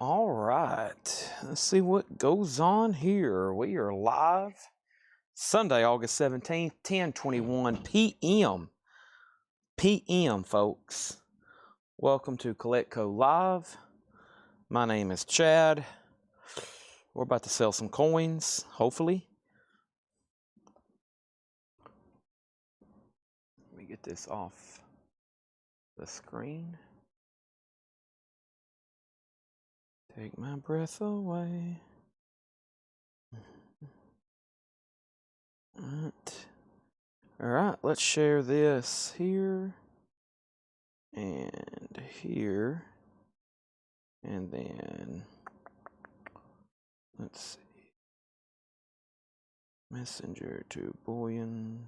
All right, let's see what goes on here. We are live Sunday, August 17th, 10:21 p.m. Folks. Welcome to Collectible Live. My name is Chad. We're about to sell some coins, hopefully. Let me get this off the screen. Take my breath away. All right, let's share this here and here, and then let's see. Messenger to bullions.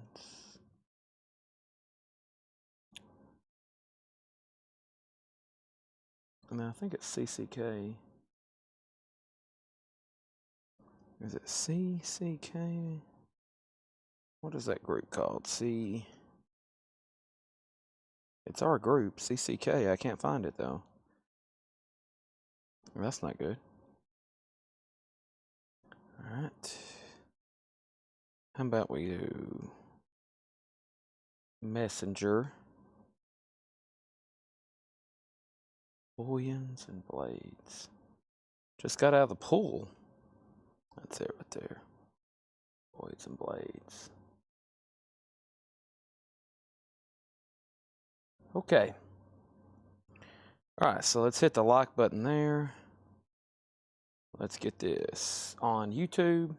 And I think it's CCK. Is it CCK? What is that group called? It's our group, CCK. I can't find it though. That's not good. Alright. How about we do Messenger, bullions, and blades. Just got out of the pool. That's it right there. Bullions and blades. Okay. Alright, so let's hit the like button there. Let's get this on YouTube.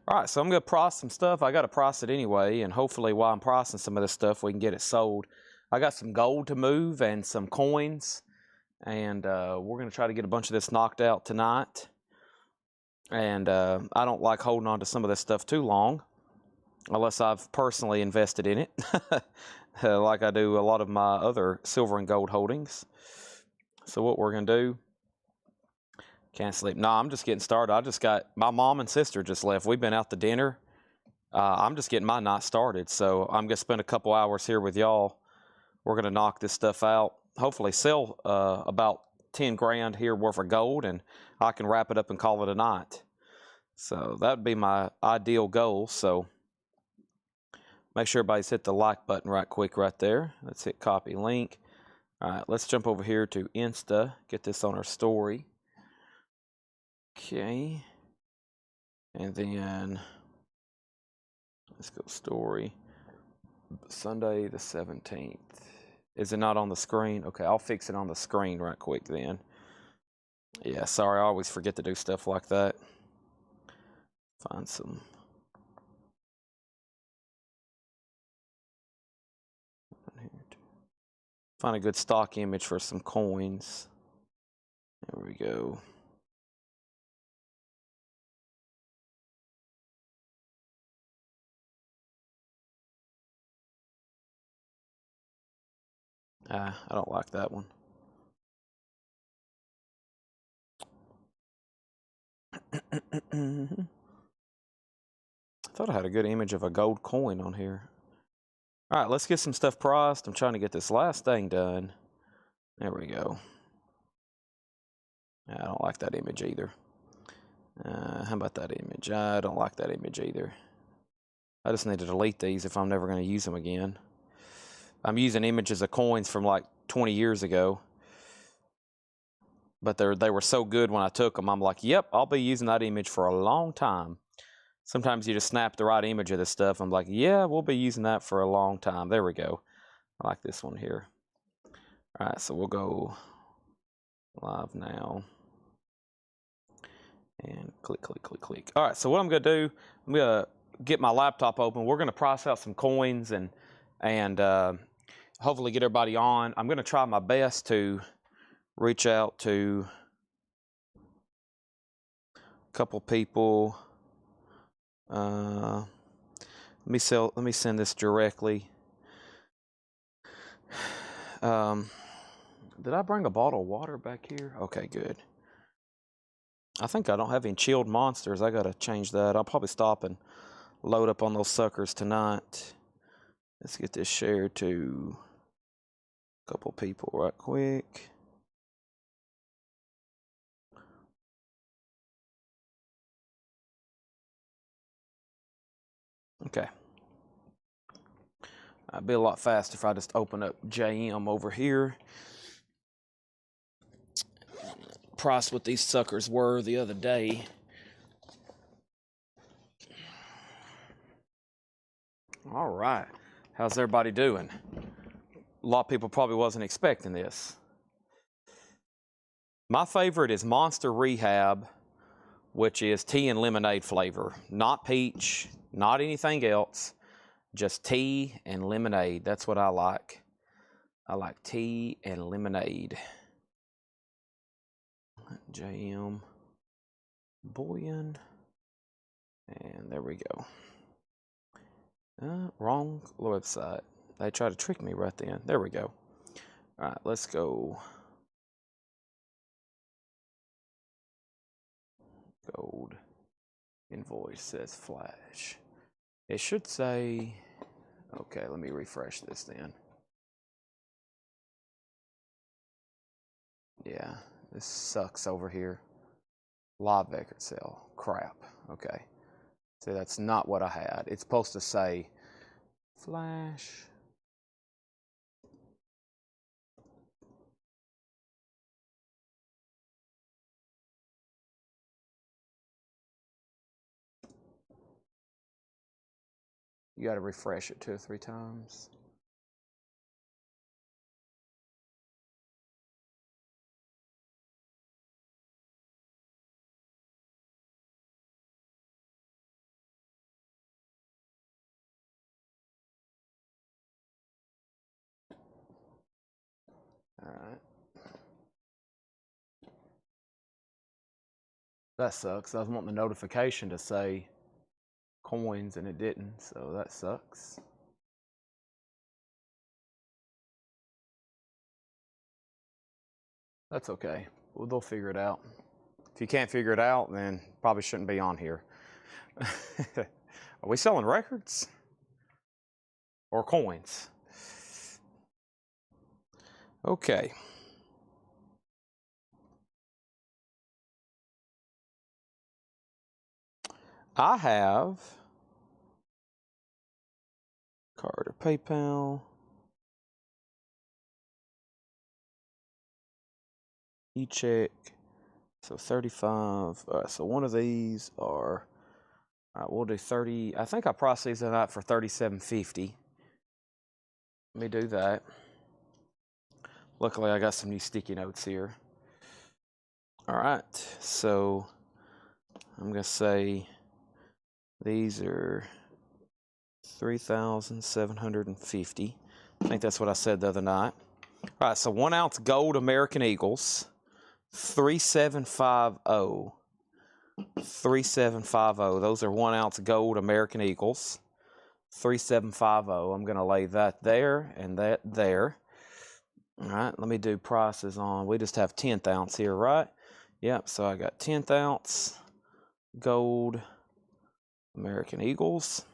Alright, so I'm going to process some stuff. I got to process it anyway, and hopefully while I'm processing some of this stuff, we can get it sold. I got some gold to move and some coins, and we're going to try to get a bunch of this knocked out tonight. And I don't like holding on to some of this stuff too long, unless I've personally invested in it, like I do a lot of my other silver and gold holdings. So what we're going to do, can't sleep. No, I'm just getting started. I just got, my mom and sister just left. We've been out to dinner. I'm just getting my night started. So I'm going to spend a couple hours here with y'all. We're going to knock this stuff out. Hopefully sell about 10 grand here worth of gold, and I can wrap it up and call it a night. So that would be my ideal goal. So make sure everybody's hit the like button right quick right there. Let's hit copy link. All right, let's jump over here to Insta, get this on our story. Okay. And then let's go story. Sunday the 17th. Is it not on the screen? Okay, I'll fix it on the screen right quick then. Yeah, sorry, I always forget to do stuff like that. Find some. Find a good stock image for some coins. There we go. I don't like that one. I thought I had a good image of a gold coin on here. All right, let's get some stuff priced. I'm trying to get this last thing done. There we go. I don't like that image either. How about that image? I don't like that image either. I just need to delete these if I'm never going to use them again. I'm using images of coins from like 20 years ago. But they were so good when I took them. I'm like, yep, I'll be using that image for a long time. Sometimes you just snap the right image of this stuff. I'm like, yeah, we'll be using that for a long time. There we go. I like this one here. All right, so we'll go live now. And click, click, click, click. All right, so what I'm going to do, I'm going to get my laptop open. We're going to price out some coins and hopefully get everybody on. I'm going to try my best to reach out to a couple people. Let me send this directly. Did I bring a bottle of water back here? Okay, good. I think I don't have any chilled monsters. I gotta change that. I'll probably stop and load up on those suckers tonight. Let's get this shared to a couple people right quick. Okay. It'd be a lot faster if I just open up JM over here. Price what these suckers were the other day. All right. How's everybody doing? A lot of people probably wasn't expecting this. My favorite is Monster Rehab, which is tea and lemonade flavor. Not peach, not anything else. Just tea and lemonade. That's what I like. I like tea and lemonade. JM Bullion. And there we go. Wrong website. They tried to trick me right then. There we go. All right, let's go. Gold. Invoice says flash. It should say, okay, let me refresh this then. Yeah, this sucks over here. Live record sale. Crap. Okay. See, that's not what I had. It's supposed to say flash. You got to refresh it 2 or 3 times. All right. That sucks. I was wanting the notification to say coins and it didn't, so that sucks. That's okay. Well, they'll figure it out. If you can't figure it out, then probably shouldn't be on here. Are we selling records or coins? Okay. I have card or PayPal, e-check. So 35. All right, so one of these are, all right, we'll do 30. I think I priced these out for $37.50. Let me do that. Luckily, I got some new sticky notes here. All right, so I'm going to say these are 3,750. I think that's what I said the other night. All right, so 1 ounce gold American Eagles, 3750. 3750. Those are 1 ounce gold American Eagles. 3750. I'm going to lay that there and that there. All right, let me do prices on. We just have 10th ounce here, right? Yep, so I got 10th ounce gold American Eagles.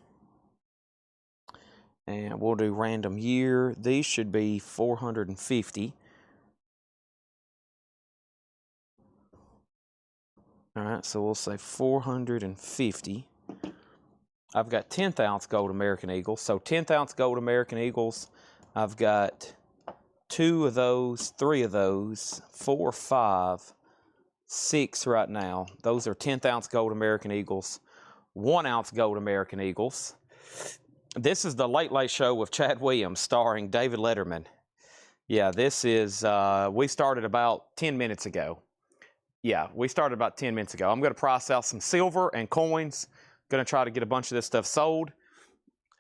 And we'll do random year. These should be 450. All right, so we'll say 450. I've got 10th ounce gold American Eagles. So 10th ounce gold American Eagles, I've got 2 of those, 3 of those, 4, 5, 6 right now. Those are 10th ounce gold American Eagles. 1 ounce gold American Eagles. This is the Late Late Show with Chad Williams starring David Letterman. Yeah, this is, we started about 10 minutes ago. Yeah, we started about 10 minutes ago. I'm going to price out some silver and coins. Going to try to get a bunch of this stuff sold.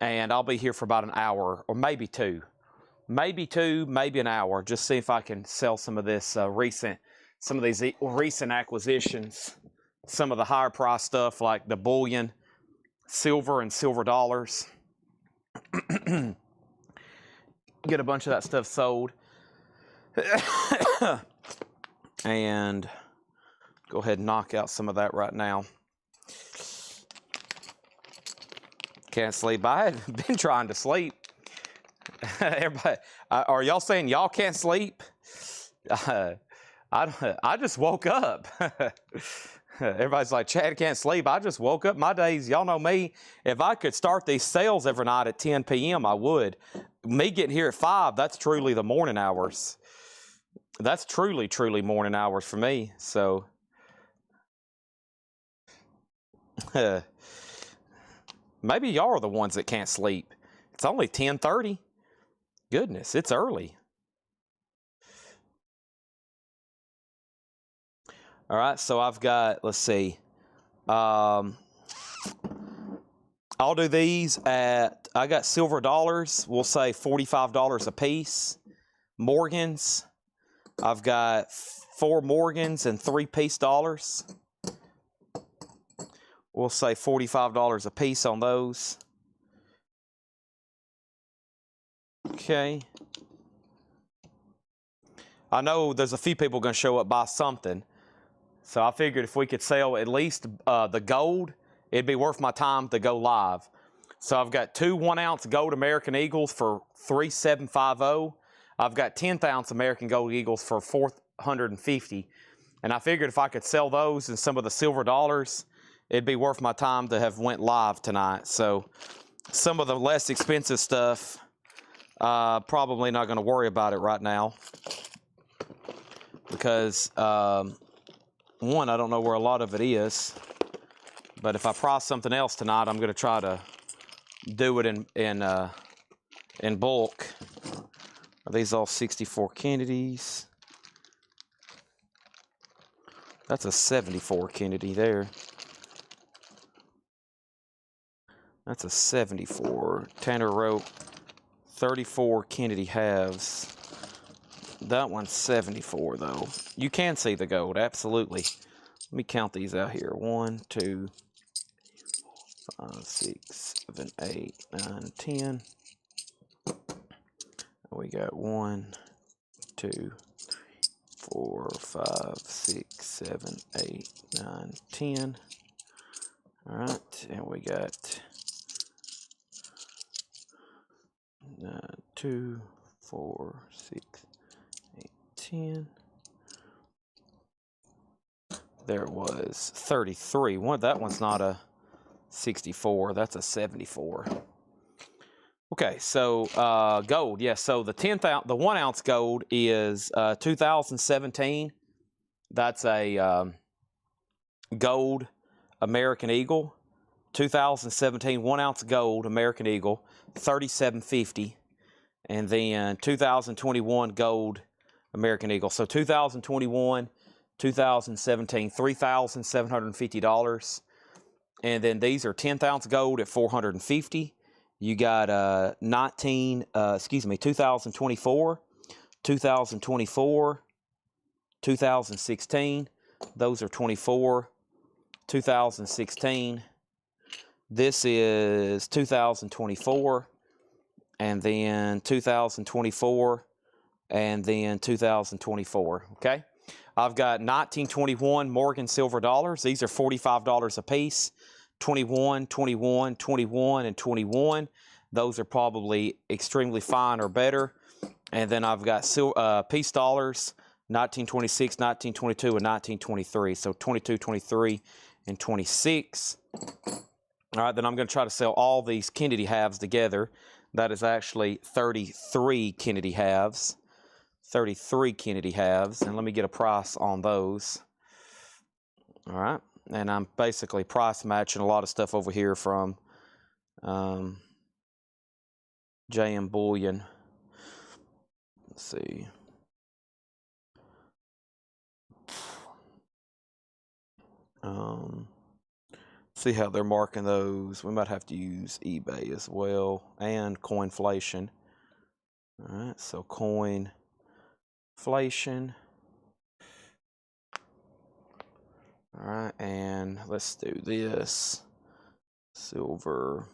And I'll be here for about an hour or maybe 2. Maybe 2, maybe an hour. Just see if I can sell some of this some of these recent acquisitions. Some of the higher price stuff like the bullion, silver and silver dollars. Get a bunch of that stuff sold. And go ahead and knock out some of that right now. Can't sleep. I had been trying to sleep. Everybody, are y'all saying y'all can't sleep? I just woke up. Everybody's like, Chad can't sleep. I just woke up. My days, y'all know me. If I could start these sales every night at 10 p.m., I would. Me getting here at 5, that's truly the morning hours. That's truly, truly morning hours for me. So, maybe y'all are the ones that can't sleep. It's only 10:30. Goodness, it's early. All right, so I've got, let's see. I'll do these at, I got silver dollars. We'll say $45 a piece. Morgans, I've got 4 Morgans and 3 piece dollars. We'll say $45 a piece on those. Okay. I know there's a few people going to show up buy something. So I figured if we could sell at least the gold, it'd be worth my time to go live. So I've got 2 1-ounce gold American Eagles for $3,750. I've got 10th ounce American Gold Eagles for $450. And I figured if I could sell those and some of the silver dollars, it'd be worth my time to have went live tonight. So some of the less expensive stuff, probably not going to worry about it right now. Because, one, I don't know where a lot of it is. But if I price something else tonight, I'm going to try to do it in bulk. Are these all 64 Kennedys? That's a 74 Kennedy there. That's a 74. Tanner wrote 34 Kennedy halves. That one's 74 though. You can see the gold, absolutely. Let me count these out here. 1, 2, 5, 6, 7, 8, 9, 10. We got 1, 2, 3, 4, 5, 6, 7, 8, 9, 10. All right, and we got 2, 4, 6, 8, 10. There was 33. That one's not a 64. That's a 74. Okay, so gold. Yes, so the 1-ounce gold is 2017. That's a gold American Eagle. 2017 1-ounce gold American Eagle, $3,750. And then 2021 gold American Eagle. So 2021, 2017, $3,750. And then these are 10th ounce gold at $450. You got 2024, 2024, 2016. Those are 24, 2016. This is 2024, and then 2024, and then 2024, okay? I've got 1921 Morgan silver dollars. These are $45 a piece. 21, 21, 21, and 21. Those are probably extremely fine or better. And then I've got piece dollars, 1926, 1922, and 1923. So 22, 23, and 26. All right, then I'm going to try to sell all these Kennedy halves together. That is actually 33 Kennedy halves. 33 Kennedy halves. And let me get a price on those. All right. And I'm basically price matching a lot of stuff over here from JM Bullion. Let's see. See how they're marking those. We might have to use eBay as well and Coinflation. All right, so Coinflation. All right, and let's do this. Silver.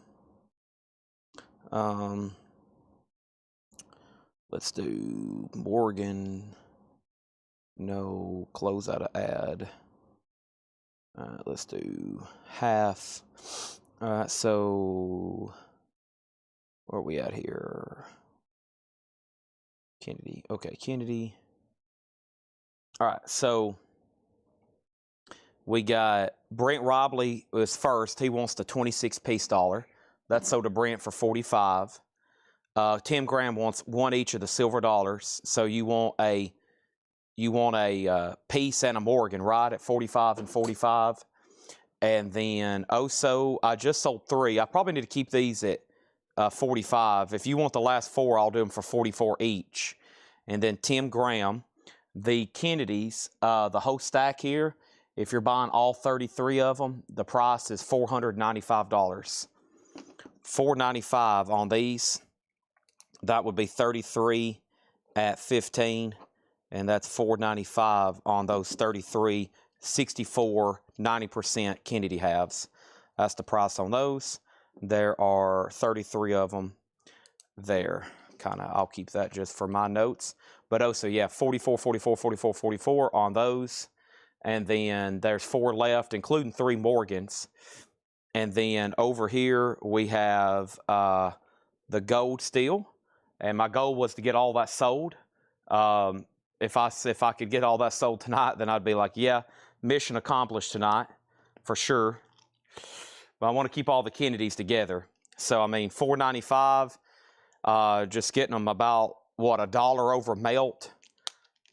Let's do Morgan. No, close out of ad. Let's do half. All right, so where are we at here? Kennedy. Okay, Kennedy. All right, so We got Brent Robley was first. He wants the 26-piece dollar. That's sold to Brent for $45. Tim Graham wants one each of the silver dollars. So you want a piece and a Morgan, right, at $45 and $45. And then Oso, I just sold 3. I probably need to keep these at $45. If you want the last 4, I'll do them for $44 each. And then Tim Graham, the Kennedys, the whole stack here, if you're buying all 33 of them, the price is $495. $495 on these. That would be 33 at 15, and that's $495 on those 33, 64, 90% Kennedy halves. That's the price on those. There are 33 of them there. I'll keep that just for my notes. But also, yeah, 44, 44, 44, 44 on those. And then there's 4 left, including 3 Morgans. And then over here we have the gold steel. And my goal was to get all that sold. If I could get all that sold tonight, then I'd be like, yeah, mission accomplished tonight, for sure. But I want to keep all the Kennedys together. So, I mean, $495, just getting them about, what, $1 over melt.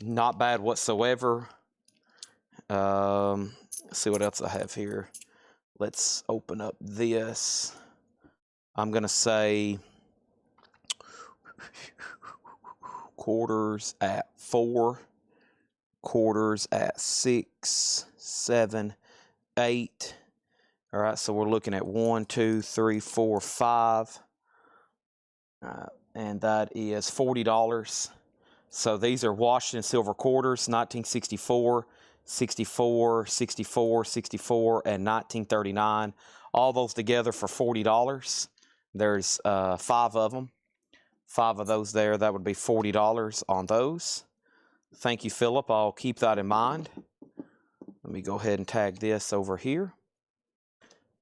Not bad whatsoever. Let's see what else I have here. Let's open up this. I'm going to say quarters at 4, quarters at 6, 7, 8. All right, so we're looking at 1, 2, 3, 4, 5. And that is $40. So these are Washington silver quarters, 1964, 64, 64, 64, and 1939. All those together for $40. There's 5 of them. 5 of those there. That would be $40 on those. Thank you, Philip. I'll keep that in mind. Let me go ahead and tag this over here.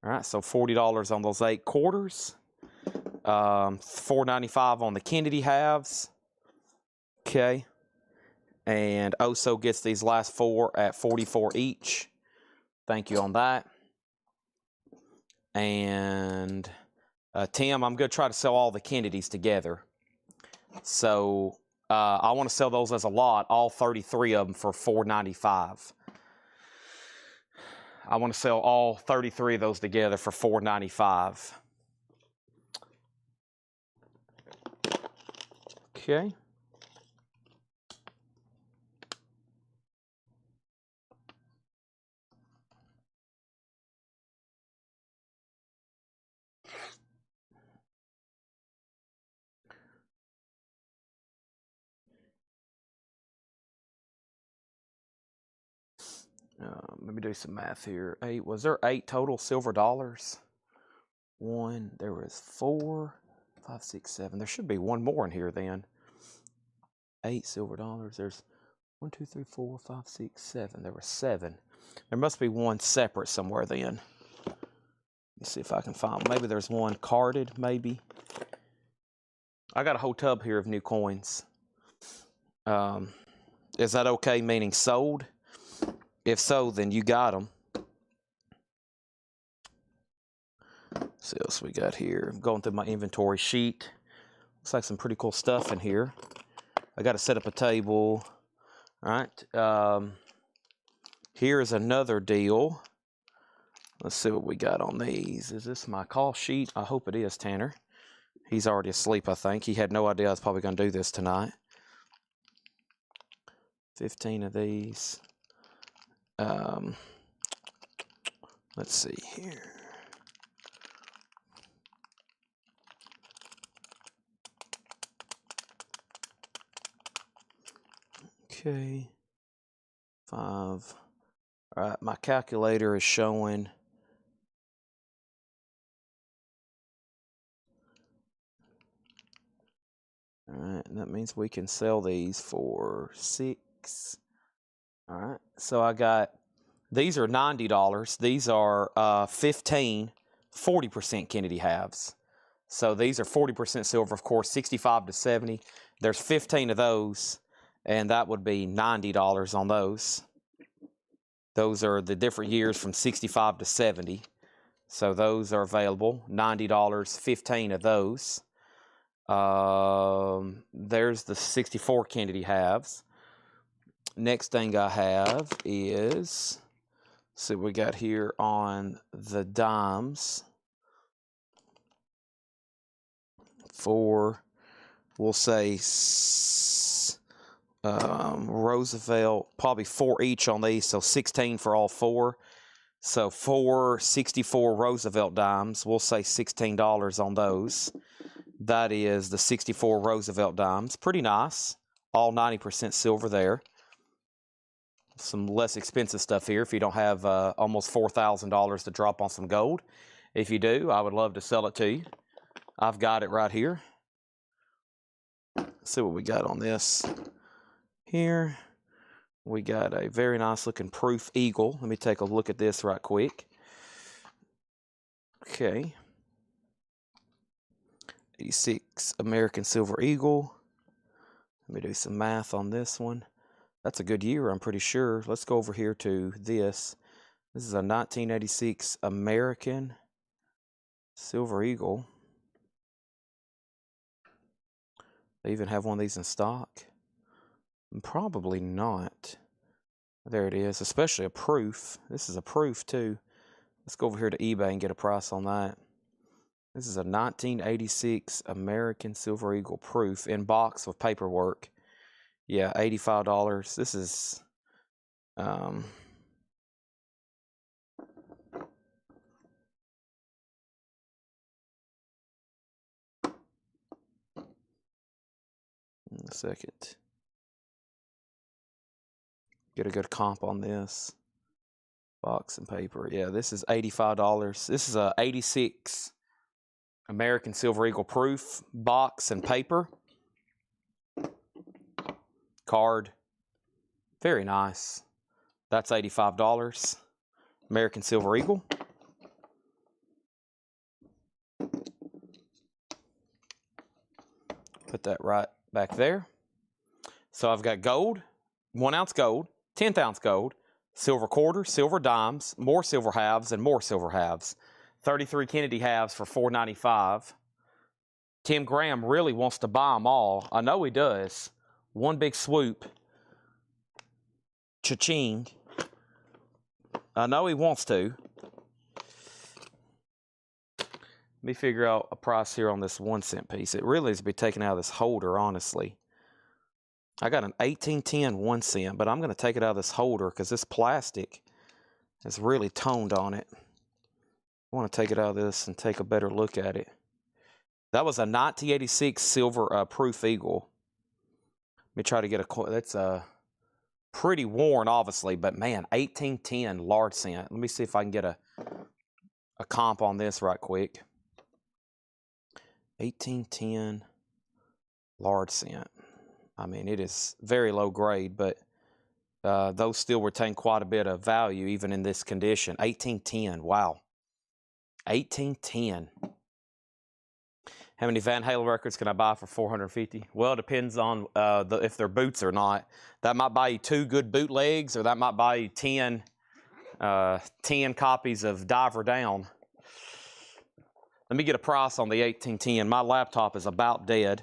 All right, so $40 on those 8 quarters. $495 on the Kennedy halves. Okay. And Oso gets these last 4 at $44 each. Thank you on that. And Tim, I'm going to try to sell all the Kennedys together. So I want to sell those as a lot, all 33 of them for $495. I want to sell all 33 of those together for $495. Okay. Let me do some math here. Was there 8 total silver dollars? 1, there was 4, 5, 6, 7. There should be one more in here then. 8 silver dollars. There's 1, 2, 3, 4, 5, 6, 7. There were 7. There must be one separate somewhere then. Let's see if I can find. Maybe there's one carded, maybe. I got a whole tub here of new coins. Is that okay, meaning sold? If so, then you got them. Let's see what else we got here. I'm going through my inventory sheet. Looks like some pretty cool stuff in here. I got to set up a table. All right. Here is another deal. Let's see what we got on these. Is this my call sheet? I hope it is, Tanner. He's already asleep, I think. He had no idea I was probably going to do this tonight. 15 of these. Let's see here. Okay. 5. All right, my calculator is showing. All right, and that means we can sell these for 6. All right, so I got, these are $90. These are 15, 40% Kennedy halves. So these are 40% silver, of course, 65 to 70. There's 15 of those, and that would be $90 on those. Those are the different years from 65 to 70. So those are available, $90, 15 of those. There's the 64 Kennedy halves. Next thing I have is, see what we got here on the dimes. For, we'll say, Roosevelt, probably 4 each on these, so 16 for all 4. So 4 64 Roosevelt dimes, we'll say $16 on those. That is the 64 Roosevelt dimes. Pretty nice. All 90% silver there. Some less expensive stuff here if you don't have almost $4,000 to drop on some gold. If you do, I would love to sell it to you. I've got it right here. Let's see what we got on this. Here we got a very nice looking proof eagle. Let me take a look at this right quick. Okay. 86 American Silver Eagle. Let me do some math on this one. That's a good year, I'm pretty sure. Let's go over here to this. This is a 1986 American Silver Eagle. They even have one of these in stock. Probably not. There it is, especially a proof. This is a proof too. Let's go over here to eBay and get a price on that. This is a 1986 American Silver Eagle proof in box with paperwork. Yeah, $85. This is in a second. Get a good comp on this. Box and paper. Yeah, this is $85. This is a 86 American Silver Eagle proof, box and paper. Card. Very nice. That's $85. American Silver Eagle. Put that right back there. So I've got gold, 1 ounce gold, 10th ounce gold, silver quarter, silver dimes, more silver halves, and more silver halves. 33 Kennedy halves for $4.95. Tim Graham really wants to buy them all. I know he does. One big swoop. Cha-ching. I know he wants to. Let me figure out a price here on this 1 cent piece. It really is to be taken out of this holder, honestly. I got an 1810 1 cent, but I'm going to take it out of this holder because this plastic is really toned on it. I want to take it out of this and take a better look at it. That was a 1986 silver proof eagle. Let me try to get a, that's pretty worn, obviously, but man, 1810 large cent. Let me see if I can get a comp on this right quick. 1810 large cent. I mean, it is very low grade, but those still retain quite a bit of value even in this condition. 1810, wow. 1810. How many Van Halen records can I buy for $450? Well, it depends on if they're boots or not. That might buy you 2 good bootlegs, or that might buy you 10 copies of Diver Down. Let me get a price on the 1810. My laptop is about dead,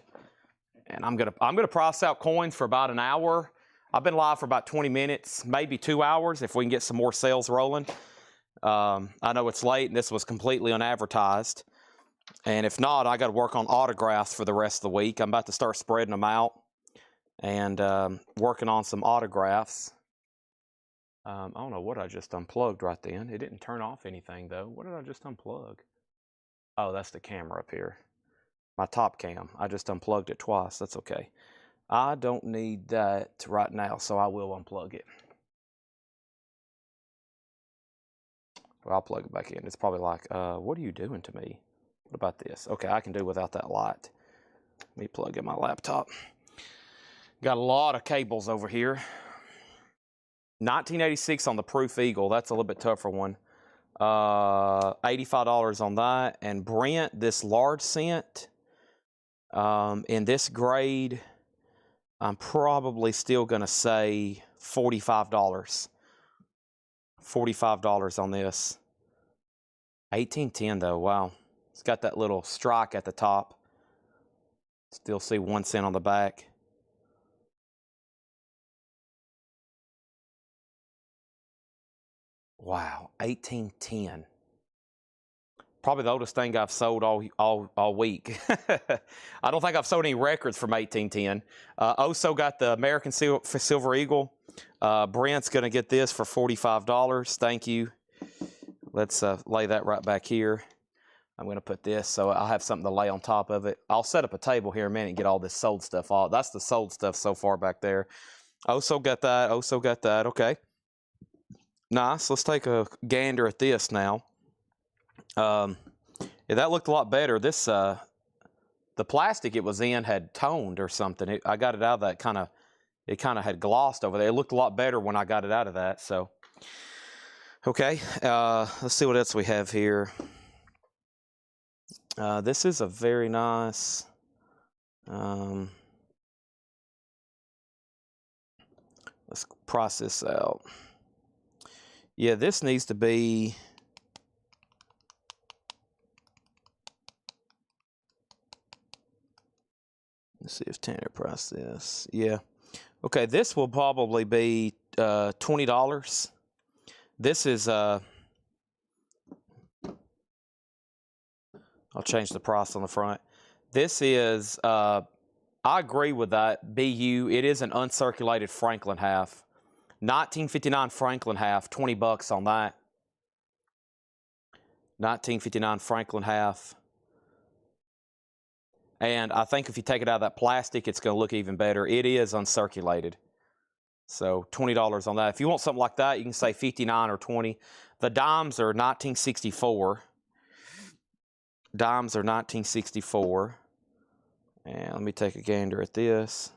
and I'm gonna price out coins for about an hour. I've been live for about 20 minutes, maybe 2 hours if we can get some more sales rolling. I know it's late, and this was completely unadvertised. And if not, I got to work on autographs for the rest of the week. I'm about to start spreading them out and working on some autographs. I don't know what I just unplugged right then. It didn't turn off anything, though. What did I just unplug? Oh, that's the camera up here. My top cam. I just unplugged it twice. That's okay. I don't need that right now, so I will unplug it. Well, I'll plug it back in. It's probably like, what are you doing to me? What about this? Okay, I can do without that light. Let me plug in my laptop. Got a lot of cables over here. 1986 on the Proof Eagle. That's a little bit tougher one. $85 on that. And Brent, this large cent, in this grade, I'm probably still going to say $45. $45 on this. 1810 though, wow. It's got that little strike at the top. Still see 1 cent on the back. Wow, 1810. Probably the oldest thing I've sold all week. I don't think I've sold any records from 1810. Oso got the American Silver Eagle. Brent's going to get this for $45. Thank you. Let's lay that right back here. I'm going to put this so I'll have something to lay on top of it. I'll set up a table here in a minute and get all this sold stuff off. That's the sold stuff so far back there. Oso got that. Oso got that. Okay. Nice. Let's take a gander at this now. Yeah, that looked a lot better. This, the plastic it was in had toned or something. I got it out of that it kind of had glossed over there. It looked a lot better when I got it out of that. So, okay. Let's see what else we have here. This is a very nice, let's price this out. Yeah, this needs to be, let's see if Tanner priced this. Yeah. Okay, this will probably be $20. This is, I'll change the price on the front. This is, I agree with that, BU. It is an uncirculated Franklin half. 1959 Franklin half, $20 on that. 1959 Franklin half. And I think if you take it out of that plastic, it's going to look even better. It is uncirculated. So $20 on that. If you want something like that, you can say 59 or 20. The dimes are 1964. Dimes are 1964. And let me take a gander at this.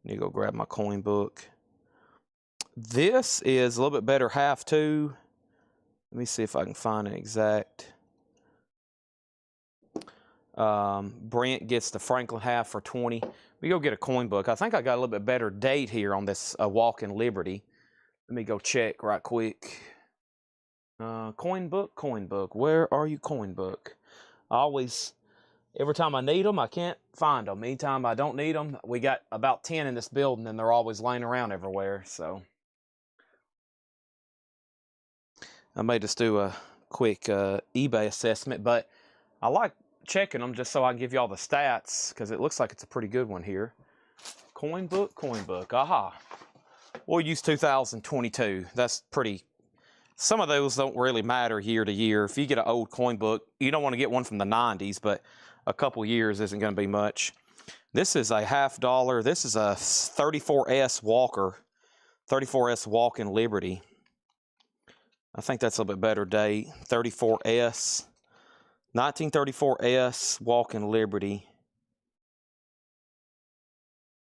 Need to go grab my coin book. This is a little bit better half too. Let me see if I can find an exact. Brent gets the Franklin half for 20. We go get a coin book. I think I got a little bit better date here on this Walk in Liberty. Let me go check right quick. Coin book. Where are you, coin book? Every time I need them, I can't find them. Anytime I don't need them, we got about 10 in this building, and they're always laying around everywhere. So I may just do a quick eBay assessment, but I like checking them just so I can give you all the stats because it looks like it's a pretty good one here. Coin book. Aha. We'll use 2022. That's pretty. Some of those don't really matter year to year. If you get an old coin book, you don't want to get one from the 90s, but a couple years isn't going to be much. This is a $50. This is a 34S Walker. 34S Walk in Liberty. I think that's a little bit better date. 34S. 1934S Walk in Liberty.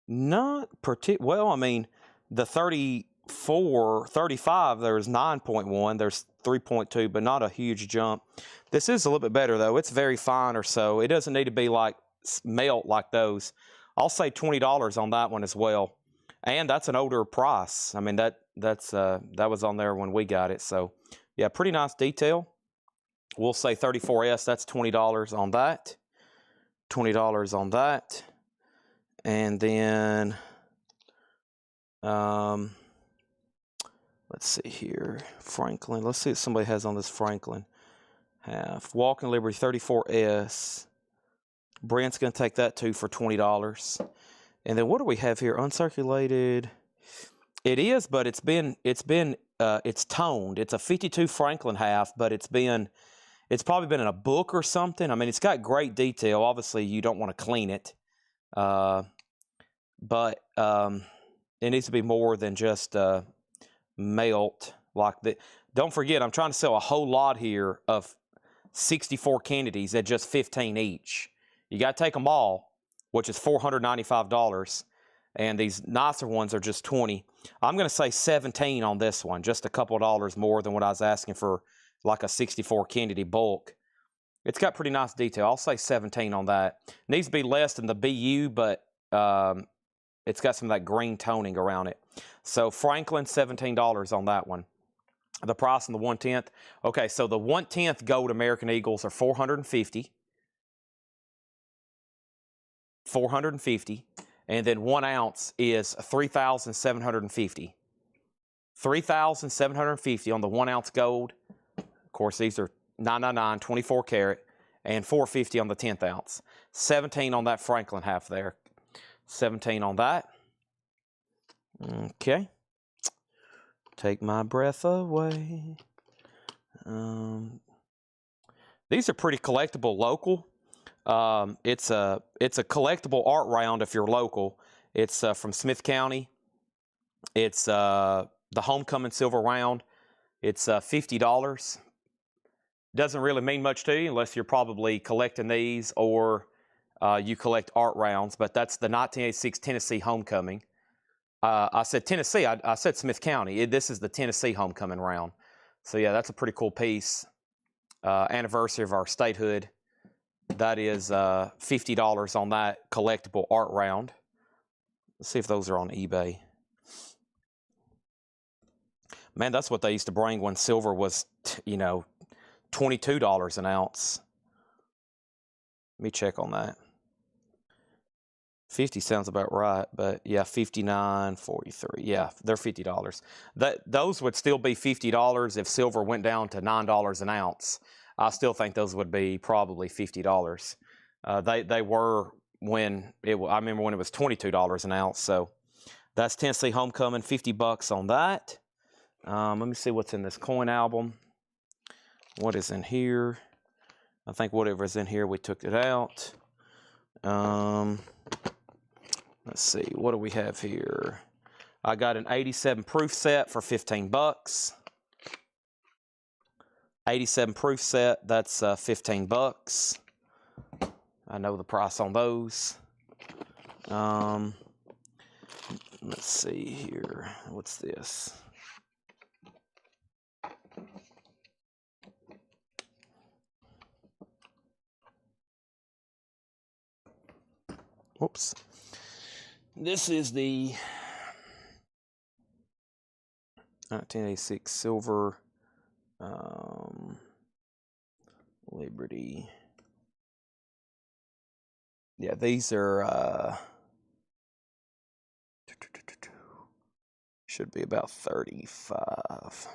Not well, I mean, the 35, there's 9.1, there's 3.2, but not a huge jump. This is a little bit better, though. It's very fine or so. It doesn't need to be like melt like those. I'll say $20 on that one as well. And that's an older price. I mean, that was on there when we got it. So, yeah, pretty nice detail. We'll say 34S, that's $20 on that. $20 on that. And then, let's see here. Franklin. Let's see if somebody has on this Franklin half. Walk in Liberty 34S. Brent's going to take that too for $20. And then what do we have here? Uncirculated. It is, but it's toned. It's a 52 Franklin half, but it's probably been in a book or something. I mean, it's got great detail. Obviously, you don't want to clean it. But it needs to be more than just melt like that. Don't forget, I'm trying to sell a whole lot here of 64 Kennedys at just $15 each. You got to take them all, which is $495. And these nicer ones are just $20. I'm going to say $17 on this one, just a couple of dollars more than what I was asking for like a 64 Kennedy bulk. It's got pretty nice detail. I'll say 17 on that. Needs to be less than the BU, but it's got some of that green toning around it. So Franklin, $17 on that one. The price on the 1/10. Okay, so the 1/10 gold American Eagles are $450. $450. And then 1 ounce is $3,750. $3,750 on the 1 ounce gold. Of course, these are 999, 24 karat, and $450 on the 10th ounce. 17 on that Franklin half there. 17 on that. Okay. Take my breath away. These are pretty collectible local. It's a collectible art round if you're local. It's from Smith County. It's the homecoming silver round. It's $50. Doesn't really mean much to you unless you're probably collecting these or you collect art rounds. But that's the 1986 Tennessee homecoming. I said Tennessee. I said Smith County. This is the Tennessee homecoming round. So yeah, that's a pretty cool piece. Anniversary of our statehood. That is $50 on that collectible art round. Let's see if those are on eBay. Man, that's what they used to bring when silver was, you know, $22 an ounce. Let me check on that. 50 sounds about right, but yeah, 59, 43. Yeah, they're $50. Those would still be $50 if silver went down to $9 an ounce. I still think those would be probably $50. They were when I remember when it was $22 an ounce. So that's Tennessee homecoming, $50 on that. Let me see what's in this coin album. What is in here? I think whatever's in here, we took it out. Let's see, what do we have here? I got an 87 proof set for $15. 87 proof set, that's $15. I know the price on those. Let's see here. What's this? Whoops. This is the 1986 silver Liberty. Yeah, these are should be about 35.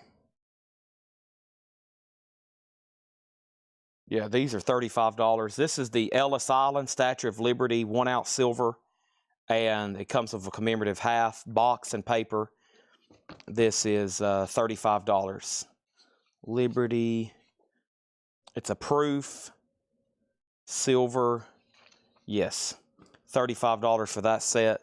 Yeah, these are $35. This is the Ellis Island Statue of Liberty 1 ounce silver, and it comes with a commemorative half box and paper. This is $35. Liberty. It's a proof silver. Yes, $35 for that set.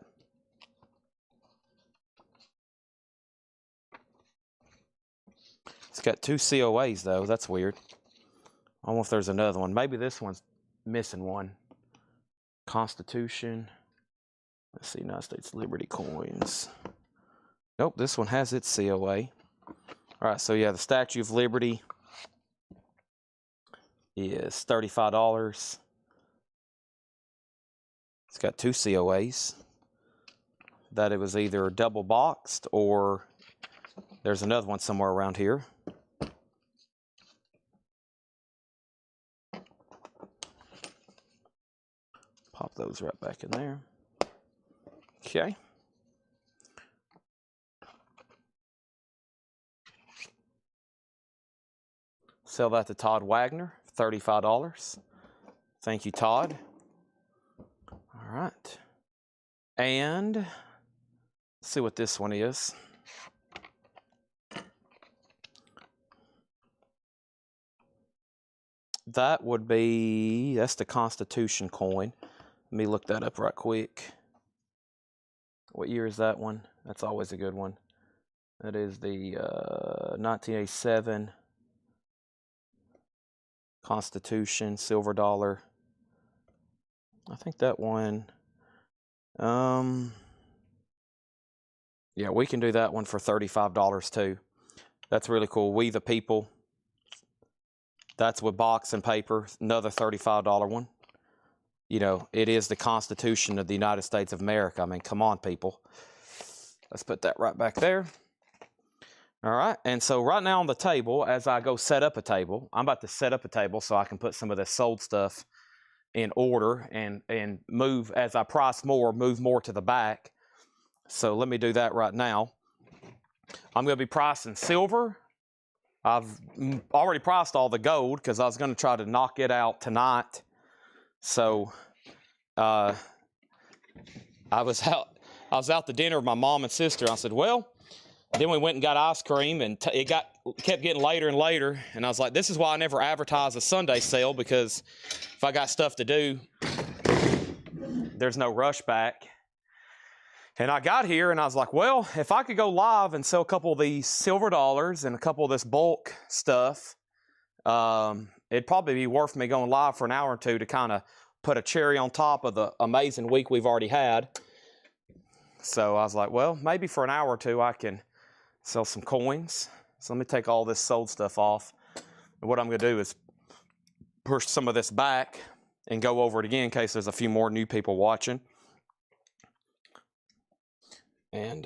It's got 2 COAs though. That's weird. I don't know if there's another one. Maybe this one's missing one. Constitution. Let's see, United States Liberty coins. Nope, this one has its COA. All right, so yeah, the Statue of Liberty is $35. It's got 2 COAs. That it was either double boxed or there's another one somewhere around here. Pop those right back in there. Okay. Sell that to Todd Wagner, $35. Thank you, Todd. All right. And let's see what this one is. That would be, that's the Constitution coin. Let me look that up right quick. What year is that one? That's always a good one. That is the 1987 Constitution silver dollar. I think that one. Yeah, we can do that one for $35 too. That's really cool. We the People. That's with box and paper, another $35 one. You know, it is the Constitution of the United States of America. I mean, come on, people. Let's put that right back there. All right, and so right now on the table, as I go set up a table, I'm about to set up a table so I can put some of this sold stuff in order and move, as I price more, move more to the back. So let me do that right now. I'm going to be pricing silver. I've already priced all the gold because I was going to try to knock it out tonight. So I was out to dinner with my mom and sister. I said, well, then we went and got ice cream, and it kept getting later and later. And I was like, this is why I never advertise a Sunday sale, because if I got stuff to do, there's no rush back. And I got here and I was like, well, if I could go live and sell a couple of these silver dollars and a couple of this bulk stuff, it'd probably be worth me going live for an hour or two to kind of put a cherry on top of the amazing week we've already had. So I was like, well, maybe for an hour or two I can sell some coins. So let me take all this sold stuff off. And what I'm going to do is push some of this back and go over it again in case there's a few more new people watching. And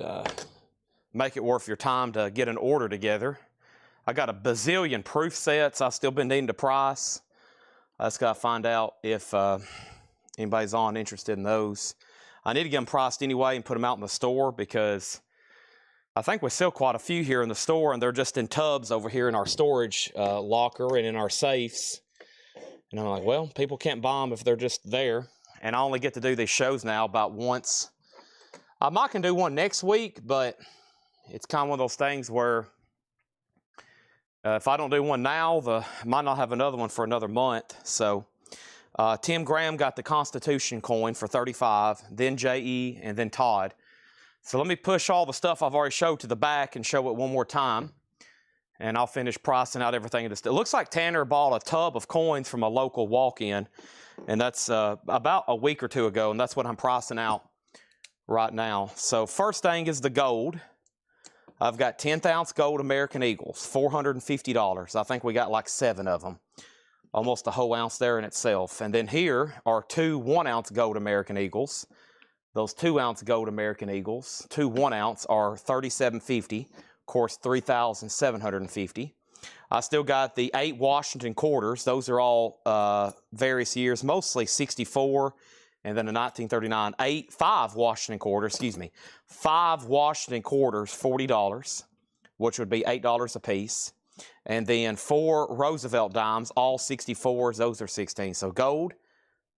make it worth your time to get an order together. I got a bazillion proof sets I've still been needing to price. I just got to find out if anybody's interested in those. I need to get them priced anyway and put them out in the store, because I think we sell quite a few here in the store, and they're just in tubs over here in our storage locker and in our safes. And I'm like, well, people can't buy them if they're just there. And I only get to do these shows now about once. I might can do one next week, but it's kind of one of those things where if I don't do one now, I might not have another one for another month. So Tim Graham got the Constitution coin for $35, then J.E., and then Todd. So let me push all the stuff I've already showed to the back and show it one more time. And I'll finish pricing out everything. It looks like Tanner bought a tub of coins from a local walk-in, and that's about a week or two ago, and that's what I'm pricing out right now. So first thing is the gold. I've got 10th ounce gold American Eagles, $450. I think we got like 7 of them. Almost a whole ounce there in itself. And then here are 2 1-ounce gold American Eagles. Those 2-ounce gold American Eagles, 2 1-ounce are $37.50. Of course, $3,750. I still got the 8 Washington quarters. Those are all various years, mostly 64. And then a 1939, 5 Washington quarters, excuse me, 5 Washington quarters, $40, which would be $8 a piece. And then 4 Roosevelt dimes, all 64s, those are 16. So gold,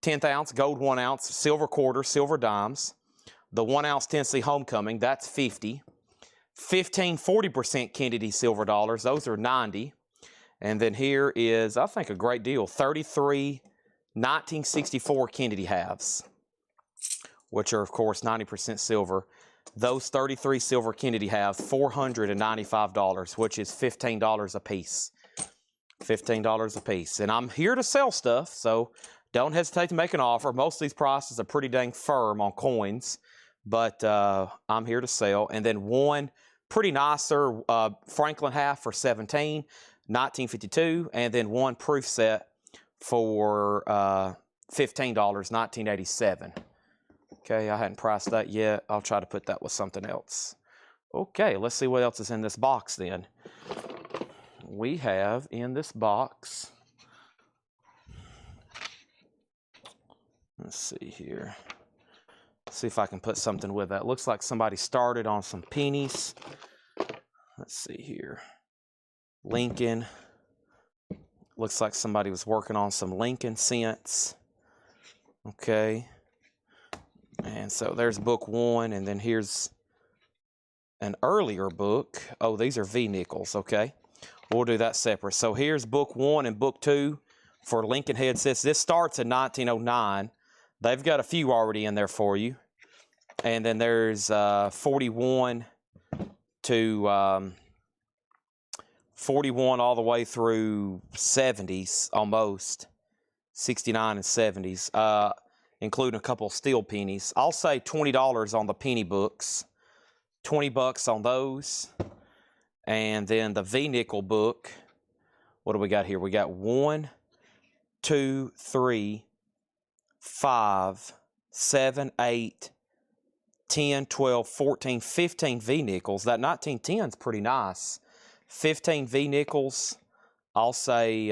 10th ounce, gold 1 ounce, silver quarters, silver dimes. The 1 ounce Tennessee Homecoming, that's 50. 15 40% Kennedy silver dollars, those are 90. And then here is, I think, a great deal, 33 1964 Kennedy halves, which are, of course, 90% silver. Those 33 silver Kennedy halves, $495, which is $15 a piece. $15 a piece. And I'm here to sell stuff, so don't hesitate to make an offer. Most of these prices are pretty dang firm on coins, but I'm here to sell. And then one pretty nicer Franklin half for $17, 1952, and then one proof set for $15, 1987. Okay, I hadn't priced that yet. I'll try to put that with something else. Okay, let's see what else is in this box then. We have in this box, let's see here. See if I can put something with that. Looks like somebody started on some pennies. Let's see here. Lincoln. Looks like somebody was working on some Lincoln cents. Okay. And so there's book 1, and then here's an earlier book. Oh, these are V-nickels, okay. We'll do that separate. So here's book 1 and book 2 for Lincoln headsets. This starts in 1909. They've got a few already in there for you. And then there's 41 to 41 all the way through 70s, almost 69 and 70s, including a couple of steel pennies. I'll say $20 on the penny books, $20 on those. And then the V-nickel book What do we got here? We got 1, 2, 3, 5, 7, 8, 10, 12, 14, 15 V-nickels. That 1910 is pretty nice. 15 V-nickels. I'll say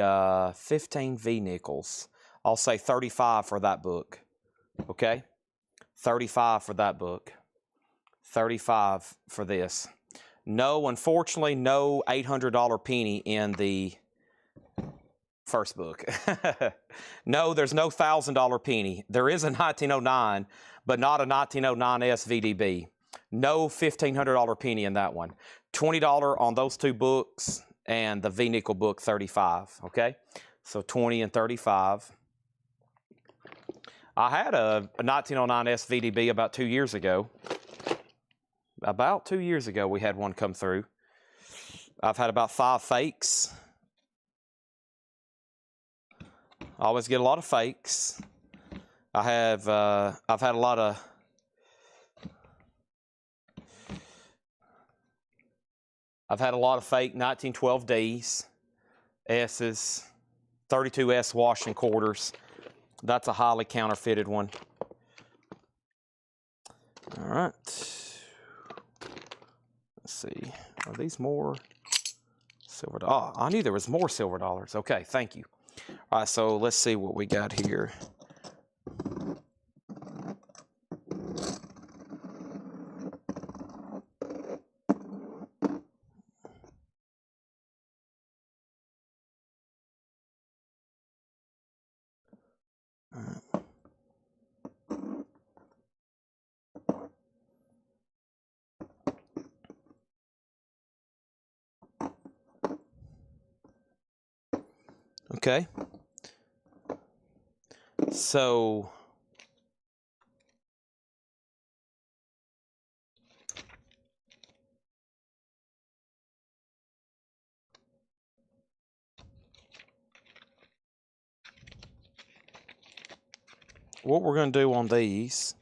15 V-nickels. I'll say 35 for that book. Okay? 35 for that book. 35 for this. No, unfortunately, no $800 penny in the first book. No, there's no $1,000 penny. There is a 1909, but not a 1909 SVDB. No $1,500 penny in that one. $20 on those two books, and the V-nickel book 35. Okay, so 20 and 35. I had a 1909 SVDB about 2 years ago. About 2 years ago, we had one come through. I've had about 5 fakes. I always get a lot of fakes. I've had a lot of fake 1912Ds, S's, 32S washing quarters. That's a highly counterfeited one. All right. Let's see. Are these more silver dollars? Oh, I knew there was more silver dollars. Okay, thank you. All right, so let's see what we got here. Okay. So what we're going to do on these,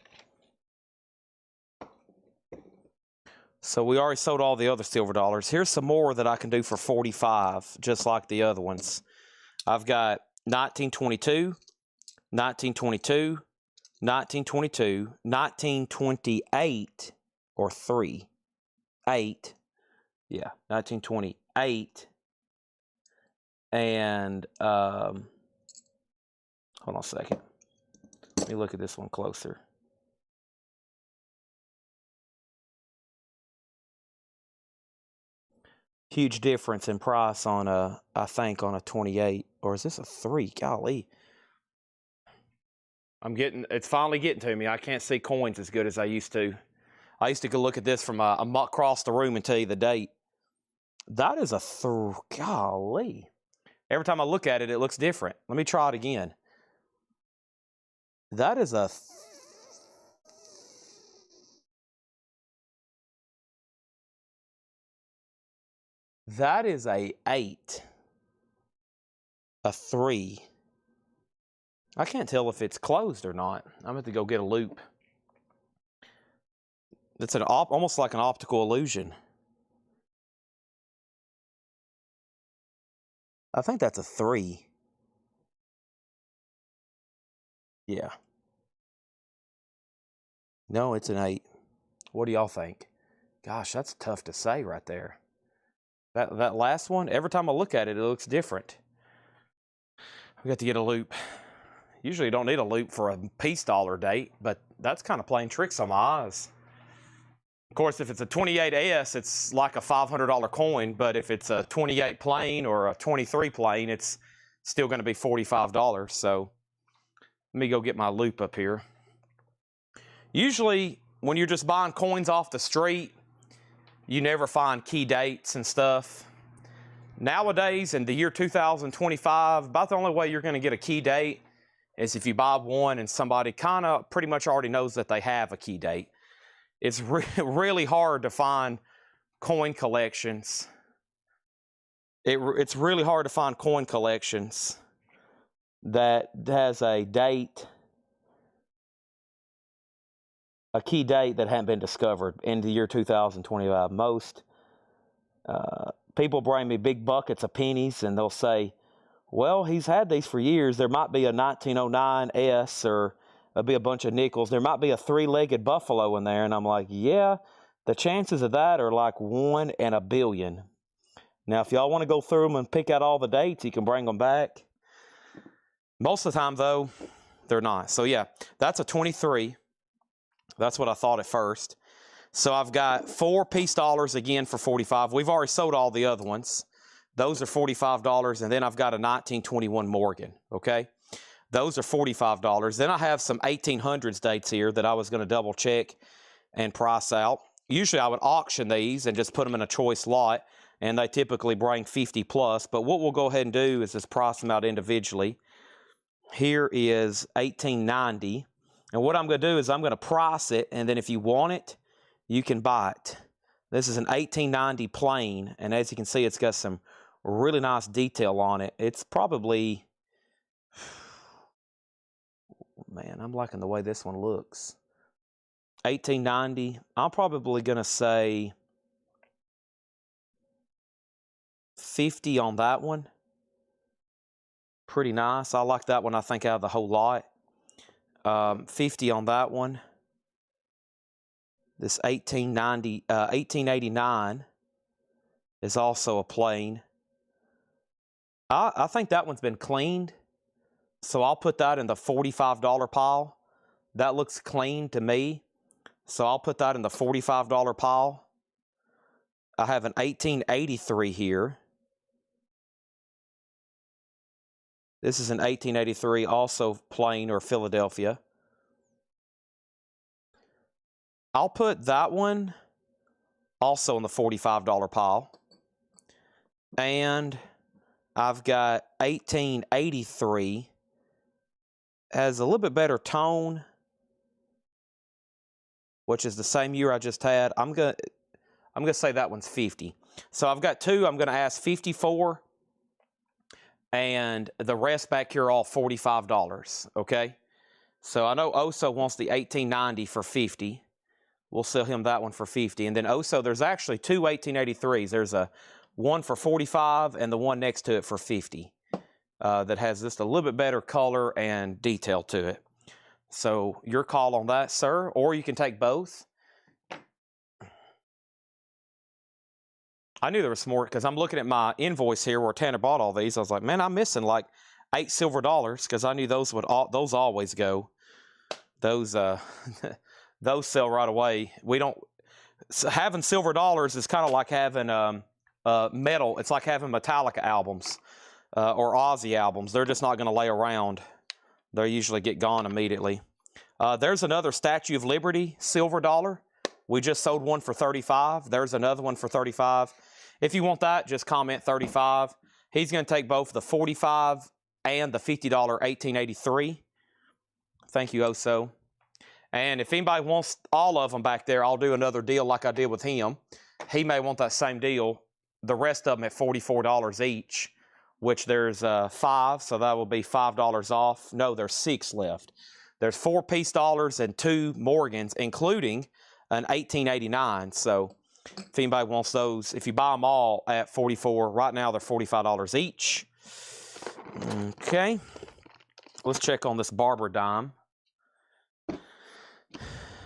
so we already sold all the other silver dollars. Here's some more that I can do for 45, just like the other ones. I've got 1922, 1922, 1922, 1928, or 3, 8, yeah, 1928, and hold on a second. Let me look at this one closer. Huge difference in price on a, I think, on a 28, or is this a 3? Golly. It's finally getting to me. I can't see coins as good as I used to. I used to go look at this from across the room and tell you the date. That is a golly. Every time I look at it, it looks different. Let me try it again. That is a that is a 8. A 3. I can't tell if it's closed or not. I'm going to have to go get a loop. It's almost like an optical illusion. I think that's a 3. Yeah. No, it's an 8. What do y'all think? Gosh, that's tough to say right there. That last one, every time I look at it, it looks different. We got to get a loop. Usually you don't need a loop for a peace dollar date, but that's kind of playing tricks on my eyes. Of course, if it's a 28S, it's like a $500 coin, but if it's a 28 plain or a 23 plain, it's still going to be $45. So let me go get my loop up here. Usually, when you're just buying coins off the street, you never find key dates and stuff. Nowadays, in the year 2025, about the only way you're going to get a key date is if you buy one and somebody kind of pretty much already knows that they have a key date. It's really hard to find coin collections. It's really hard to find coin collections that has a date, a key date that hadn't been discovered in the year 2025. Most people bring me big buckets of pennies, and they'll say, well, he's had these for years. There might be a 1909 S, or there'll be a bunch of nickels. There might be a three-legged buffalo in there. And I'm like, yeah, the chances of that are like 1 in a billion. Now, if y'all want to go through them and pick out all the dates, you can bring them back. Most of the time, though, they're not. So, yeah, that's a 23. That's what I thought at first. So I've got 4 peace dollars again for 45. We've already sold all the other ones. Those are $45, and then I've got a 1921 Morgan, okay? Those are $45. Then I have some 1800s dates here that I was going to double check and price out. Usually I would auction these and just put them in a choice lot, and they typically bring 50 plus. But what we'll go ahead and do is just price them out individually. Here is 1890, and what I'm going to do is I'm going to price it, and then if you want it, you can buy it. This is an 1890 plain, and as you can see, it's got some really nice detail on it. It's probably, man, I'm liking the way this one looks. 1890, I'm probably going to say 50 on that one. Pretty nice. I like that one, I think, out of the whole lot. 50 on that one. This 1889 is also a plain. I think that one's been cleaned, so I'll put that in the $45 pile. That looks clean to me, so I'll put that in the $45 pile. I have an 1883 here. This is an 1883, also plain or Philadelphia. I'll put that one also in the $45 pile. And I've got 1883. Has a little bit better tone, which is the same year I just had. I'm gonna say that one's 50. So I've got two I'm gonna ask 54, and the rest back here are all $45. Okay. So I know Oso wants the 1890 for 50. We'll sell him that one for 50. And then Oso, there's actually two 1883s. There's a one for 45 and the one next to it for 50. That has just a little bit better color and detail to it. So your call on that, sir, or you can take both. I knew there was more because I'm looking at my invoice here where Tanner bought all these. I was like, man, I'm missing like $8 silver because I knew those would those always go. Those those sell right away. We don't having silver dollars is kind of like having metal. It's like having Metallica albums or Ozzy albums. They're just not going to lay around. They usually get gone immediately. There's another Statue of Liberty silver dollar. We just sold one for 35. There's another one for 35. If you want that, just comment 35. He's going to take both the 45 and the $50 1883. Thank you, Oso. And if anybody wants all of them back there, I'll do another deal like I did with him. He may want that same deal. The rest of them at $44 each, which there's 5, so that will be $5 off. No, there's 6 left. There's 4 peace dollars and 2 Morgans, including an 1889. So if anybody wants those, if you buy them all at 44, right now they're $45 each. Okay. Let's check on this barber dime.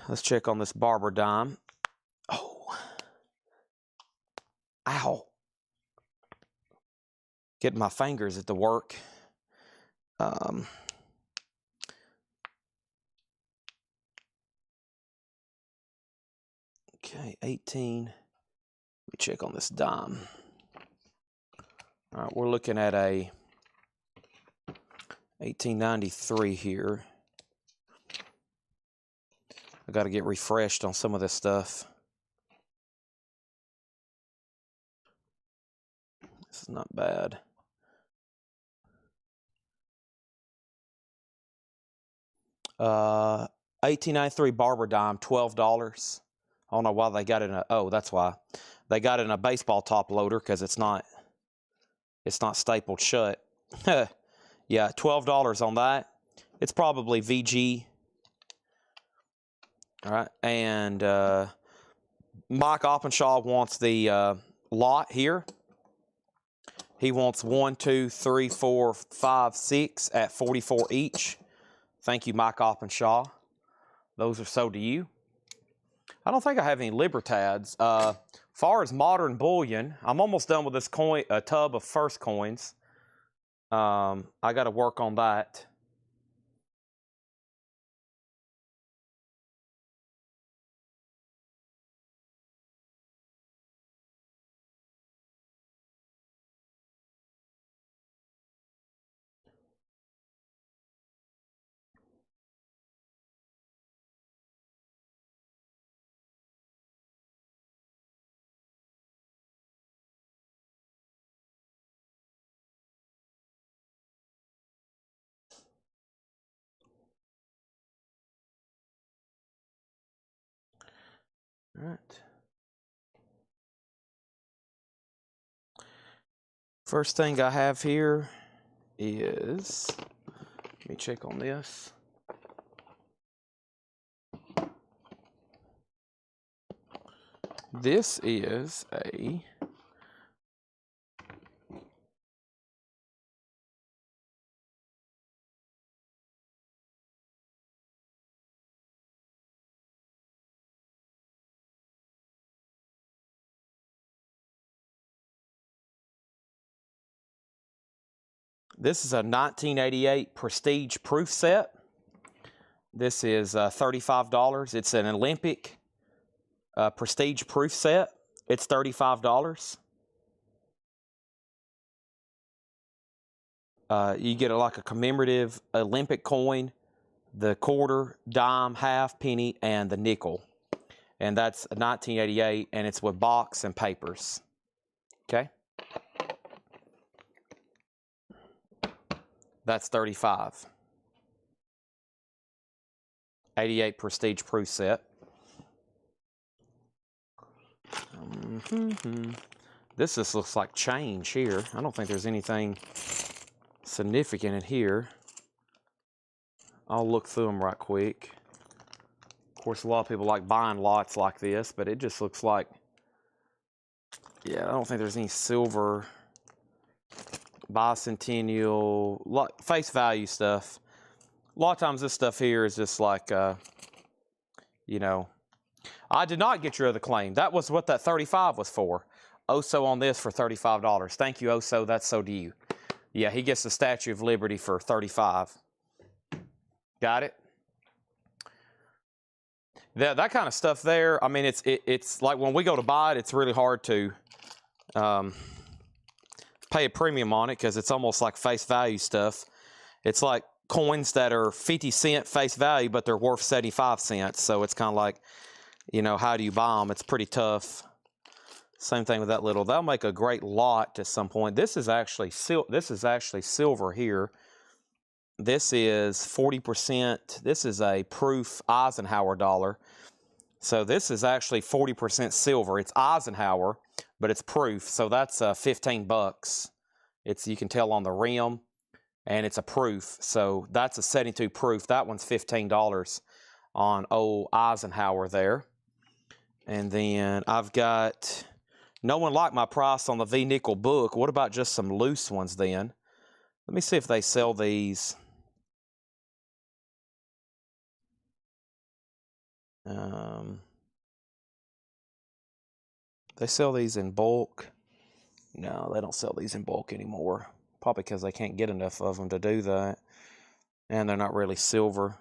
Let's check on this barber dime. Oh. Ow. Getting my fingers at the work. Okay, 18. Let me check on this dime. All right, we're looking at a 1893 here. I got to get refreshed on some of this stuff. This is not bad. Uh, 1893 barber dime, $12. I don't know why they got it in a, oh, that's why. They got it in a baseball top loader because it's not stapled shut. Yeah, $12 on that. It's probably VG. All right, and Mike Oppenshaw wants the lot here. He wants 1, 2, 3, 4, 5, 6 at 44 each. Thank you, Mike Oppenshaw. Those are sold to you. I don't think I have any Libertads. Far as modern bullion, I'm almost done with this coin, a tub of first coins. I got to work on that. All right. First thing I have here is, let me check on this. This is a This is a 1988 Prestige Proof set. This is $35. It's an Olympic Prestige Proof set. It's $35. You get like a commemorative Olympic coin, the quarter, dime, half, penny, and the nickel. And that's 1988, and it's with box and papers. Okay? That's 35. 88 Prestige Proof set. This just looks like change here. I don't think there's anything significant in here. I'll look through them right quick. Of course, a lot of people like buying lots like this, but it just looks like, yeah, I don't think there's any silver, bicentennial, face value stuff. A lot of times this stuff here is just like, you know, I did not get your other claim. That was what that 35 was for. Oso on this for $35. Thank you, Oso. That's so to you. Yeah, he gets the Statue of Liberty for $35. Got it? That kind of stuff there, I mean, it's like when we go to buy it, it's really hard to pay a premium on it because it's almost like face value stuff. It's like coins that are 50 cent face value, but they're worth 75 cents. So it's kind of like, you know, how do you buy them? It's pretty tough. Same thing with that little. That'll make a great lot at some point. This is actually silver here. This is 40%. This is a proof Eisenhower dollar. So this is actually 40% silver. It's Eisenhower, but it's proof. So that's 15 bucks. You can tell on the rim, and it's a proof. So that's a 72 proof. That one's $15 on old Eisenhower there. And then I've got, no one liked my price on the V-nickel book. What about just some loose ones then? Let me see if they sell these. They sell these in bulk. No, they don't sell these in bulk anymore. Probably because they can't get enough of them to do that. And they're not really silver.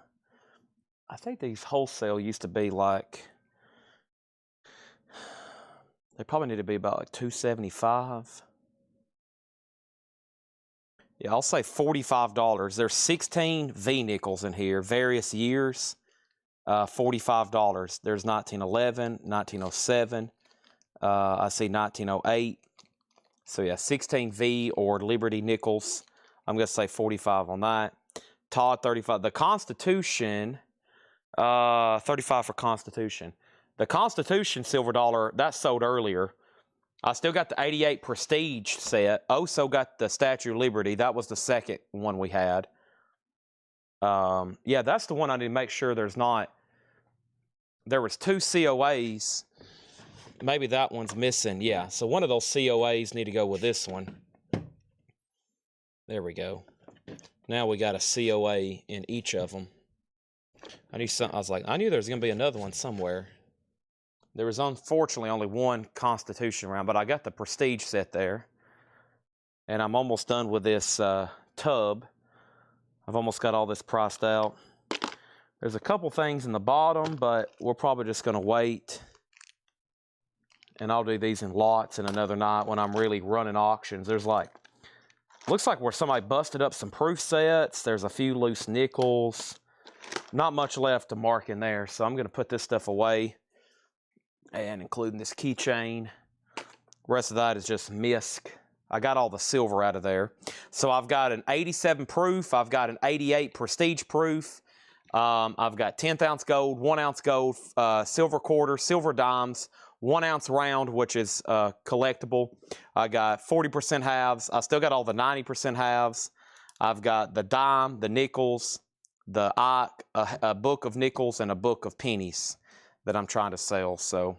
I think these wholesale used to be like, they probably need to be about like $275. Yeah, I'll say $45. There's 16 V-nickels in here, various years. $45. There's 1911, 1907. I see 1908. So yeah, 16 V or Liberty nickels. I'm going to say 45 on that. Todd, 35. The Constitution, 35 for Constitution. The Constitution silver dollar, that sold earlier. I still got the 88 Prestige set. Also got the Statue of Liberty. That was the second one we had. Yeah, that's the one I need to make sure there's not. There was 2 COAs. Maybe that one's missing. Yeah, so one of those COAs need to go with this one. There we go. Now we got a COA in each of them. I knew there was going to be another one somewhere. There was unfortunately only one Constitution round, but I got the Prestige set there. And I'm almost done with this tub. I've almost got all this priced out. There's a couple things in the bottom, but we're probably just going to wait. And I'll do these in lots in another night when I'm really running auctions. There's looks like where somebody busted up some proof sets. There's a few loose nickels. Not much left to mark in there. So I'm going to put this stuff away. And including this keychain. The rest of that is just misc. I got all the silver out of there. So I've got an 87 proof. I've got an 88 prestige proof. I've got 10th ounce gold, 1 ounce gold, silver quarter, silver dimes, 1 ounce round, which is collectible. I got 40% halves. I still got all the 90% halves. I've got the dime, the nickels, a book of nickels, and a book of pennies that I'm trying to sell. So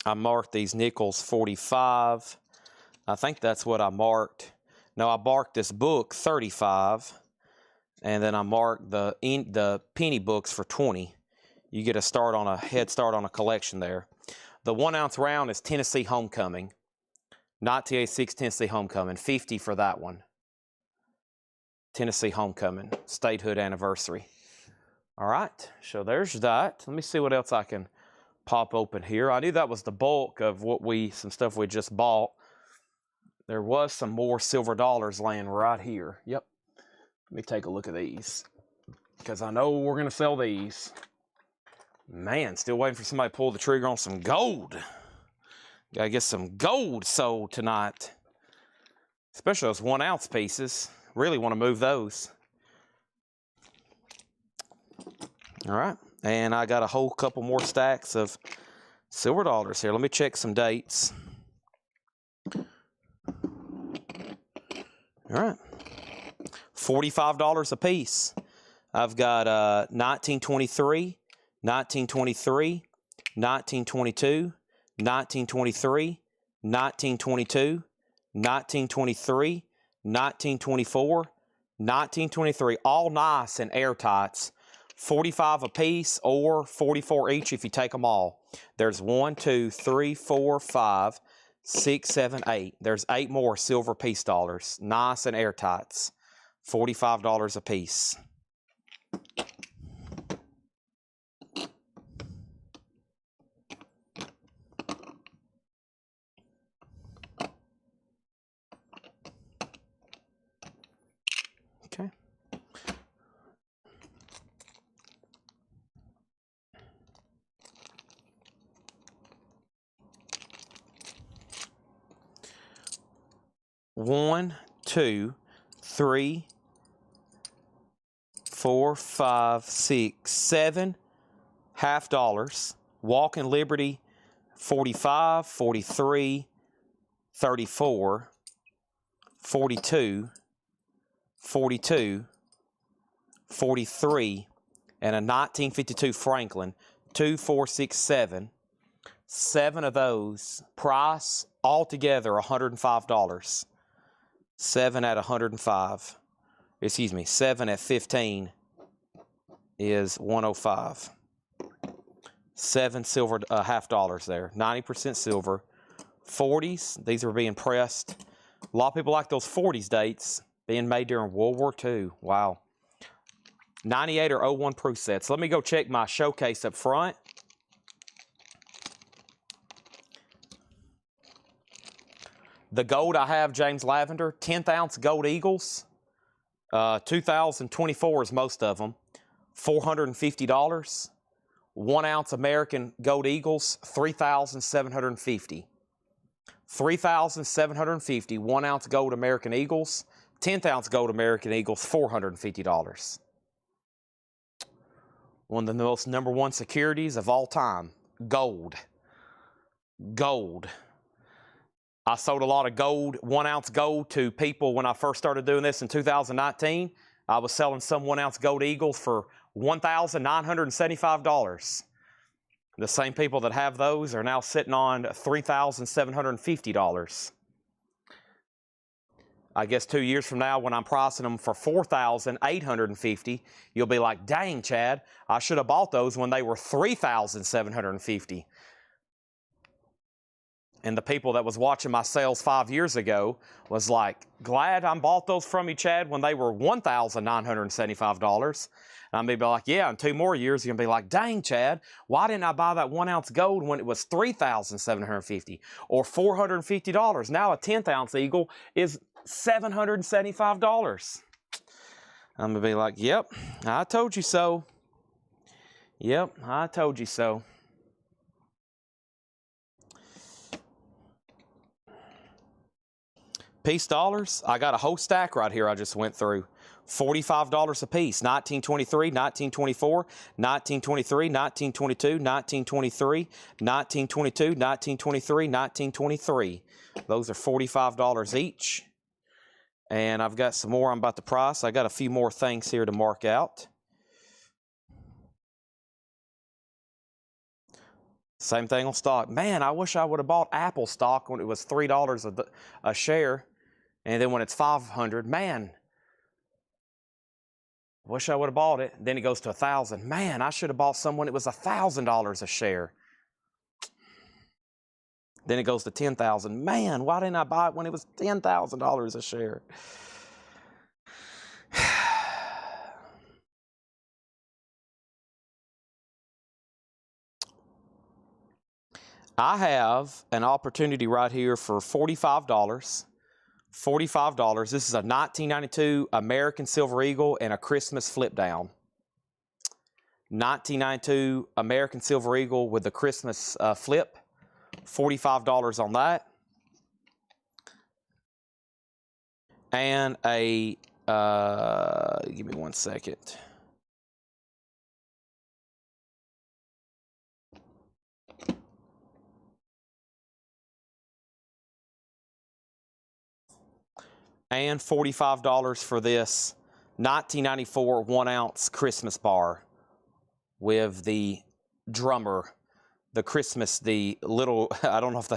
I marked these nickels 45. I think that's what I marked. No, I marked this book 35. And then I marked the penny books for 20. You get a head start on a collection there. The 1 ounce round is Tennessee Homecoming. 1986 Tennessee Homecoming. 50 for that one. Tennessee Homecoming. Statehood anniversary. All right. So there's that. Let me see what else I can pop open here. I knew that was the bulk of some stuff we just bought. There was some more silver dollars laying right here. Yep. Let me take a look at these, because I know we're going to sell these. Man, still waiting for somebody to pull the trigger on some gold. Got to get some gold sold tonight, especially those 1 ounce pieces. Really want to move those. All right, and I got a whole couple more stacks of silver dollars here. Let me check some dates. All right. $45 a piece. I've got 1923, 1923, 1922, 1923, 1922, 1923, 1924, 1923. All nice and airtights. 45 a piece or 44 each if you take them all. There's 1, 2, 3, 4, 5, 6, 7, 8. There's 8 more silver piece dollars. Nice and airtights. $45 a piece. Okay. One, 2, 3, 4, 5, 6, 7 half dollars. Walk in Liberty 45, 43, 34, 42, 42, 43, and a 1952 Franklin. 2, 4, 6, 7. 7 of those. Price altogether $105. 7 at 105. Excuse me, 7 at 15 is 105. 7 silver half dollars there. 90% silver. 40s, these are being pressed. A lot of people like those 40s dates being made during World War II. Wow. 98 or 01 proof sets. Let me go check my showcase up front. The gold I have, James Lavender, 10th ounce gold Eagles. 2024 is most of them. $450. 1 ounce American gold Eagles, $3,750. $3,750, 1 ounce gold American Eagles. 10th ounce gold American Eagles, $450. One of the most #1 securities of all time. Gold. Gold. I sold a lot of gold, 1 ounce gold, to people when I first started doing this in 2019. I was selling some 1 ounce gold Eagles for $1,975. The same people that have those are now sitting on $3,750. I guess 2 years from now when I'm pricing them for $4,850, you'll be like, dang, Chad, I should have bought those when they were $3,750. And the people that was watching my sales 5 years ago was like, glad I bought those from you, Chad, when they were $1,975. And I'm going to be like, yeah, in 2 more years, you're going to be like, dang, Chad, why didn't I buy that 1 ounce gold when it was $3,750 or $450? Now a 10th ounce eagle is $775. I'm going to be like, yep, I told you so. Yep, I told you so. Peace dollars, I got a whole stack right here I just went through. $45 a piece, 1923, 1924, 1923, 1922, 1923, 1922, 1923, 1923. Those are $45 each. And I've got some more I'm about to price. I got a few more things here to mark out. Same thing on stock. Man, I wish I would have bought Apple stock when it was $3 a share. And then when it's $500, man, wish I would have bought it. Then it goes to $1,000. Man, I should have bought some when it was $1,000 a share. Then it goes to $10,000. Man, why didn't I buy it when it was $10,000 a share? I have an opportunity right here for $45. $45. This is a 1992 American Silver Eagle and a Christmas flip down. 1992 American Silver Eagle with the Christmas flip. $45 on that. And a, give me 1 second. And $45 for this 1994 1 ounce Christmas bar with the drummer, the Christmas, the little, I don't know if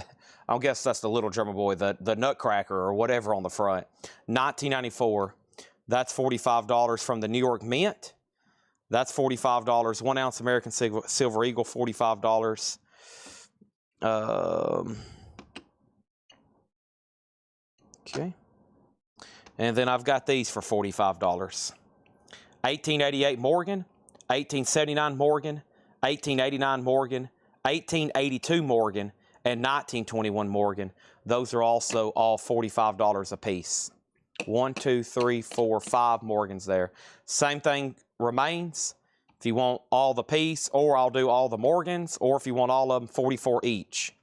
I guess that's the little drummer boy, the Nutcracker or whatever on the front. 1994, that's $45 from the New York Mint. That's $45. 1 ounce American Silver Eagle, $45. Okay. And then I've got these for $45. 1888 Morgan, 1879 Morgan, 1889 Morgan, 1882 Morgan, and 1921 Morgan. Those are also all $45 a piece. 1, 2, 3, 4, 5 Morgans there. Same thing remains. If you want all the piece, or I'll do all the Morgans, or if you want all of them, $44 each.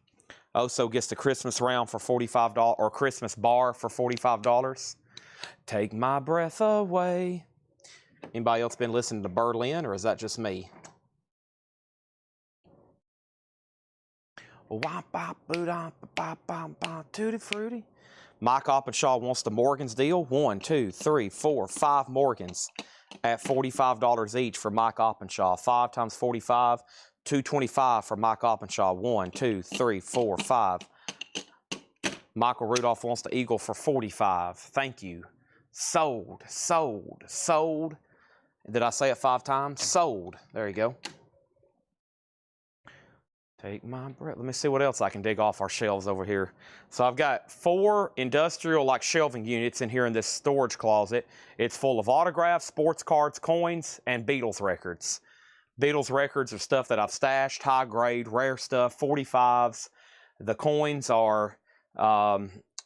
Also gets the Christmas round for $45, or Christmas bar for $45. Take my breath away. Anybody else been listening to Berlin, or is that just me? Tutti fruity. Mike Oppenshaw wants the Morgans deal. 1, 2, 3, 4, 5 Morgans at $45 each for Mike Oppenshaw. 5 times 45, $225 for Mike Oppenshaw. 1, 2, 3, 4, 5. Michael Rudolph wants the Eagle for $45. Thank you. Sold, sold, sold. Did I say it 5 times? Sold. There you go. Take my breath. Let me see what else I can dig off our shelves over here. So I've got 4 industrial like shelving units in here in this storage closet. It's full of autographs, sports cards, coins, and Beatles records. Beatles records are stuff that I've stashed, high grade, rare stuff, 45s. The coins are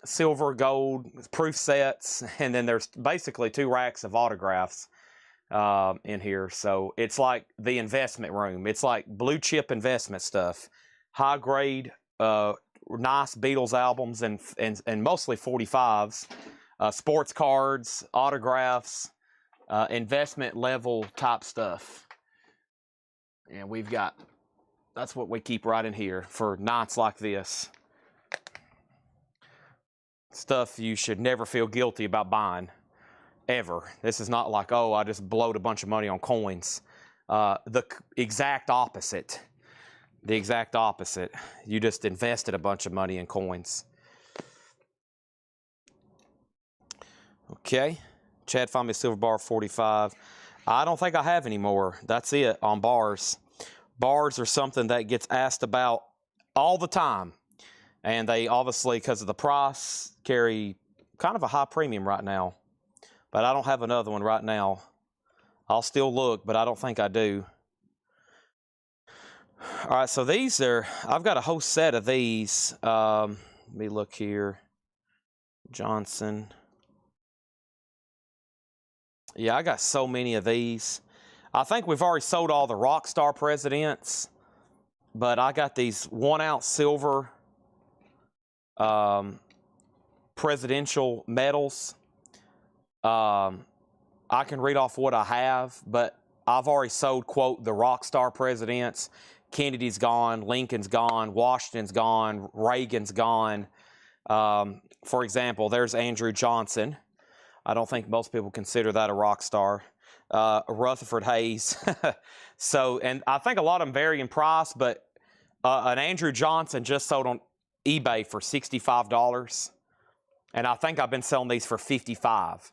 silver, gold, proof sets, and then there's basically 2 racks of autographs in here. So it's like the investment room. It's like blue chip investment stuff. High grade, nice Beatles albums and mostly 45s, sports cards, autographs, investment level type stuff. And we've got, that's what we keep right in here for nights like this. Stuff you should never feel guilty about buying. Ever. This is not like, oh, I just blowed a bunch of money on coins. The exact opposite. The exact opposite. You just invested a bunch of money in coins. Okay. Chad found me a silver bar 45. I don't think I have any more. That's it on bars. Bars are something that gets asked about all the time. And they obviously, because of the price, carry kind of a high premium right now. But I don't have another one right now. I'll still look, but I don't think I do. All right, so these are, I've got a whole set of these. Let me look here. Johnson. Yeah, I got so many of these. I think we've already sold all the Rockstar Presidents, but I got these 1 ounce silver presidential medals. I can read off what I have, but I've already sold, quote, the Rockstar Presidents. Kennedy's gone, Lincoln's gone, Washington's gone, Reagan's gone. For example, there's Andrew Johnson. I don't think most people consider that a rock star. Rutherford Hayes. So, and I think a lot of them vary in price, but an Andrew Johnson just sold on eBay for $65. And I think I've been selling these for $55.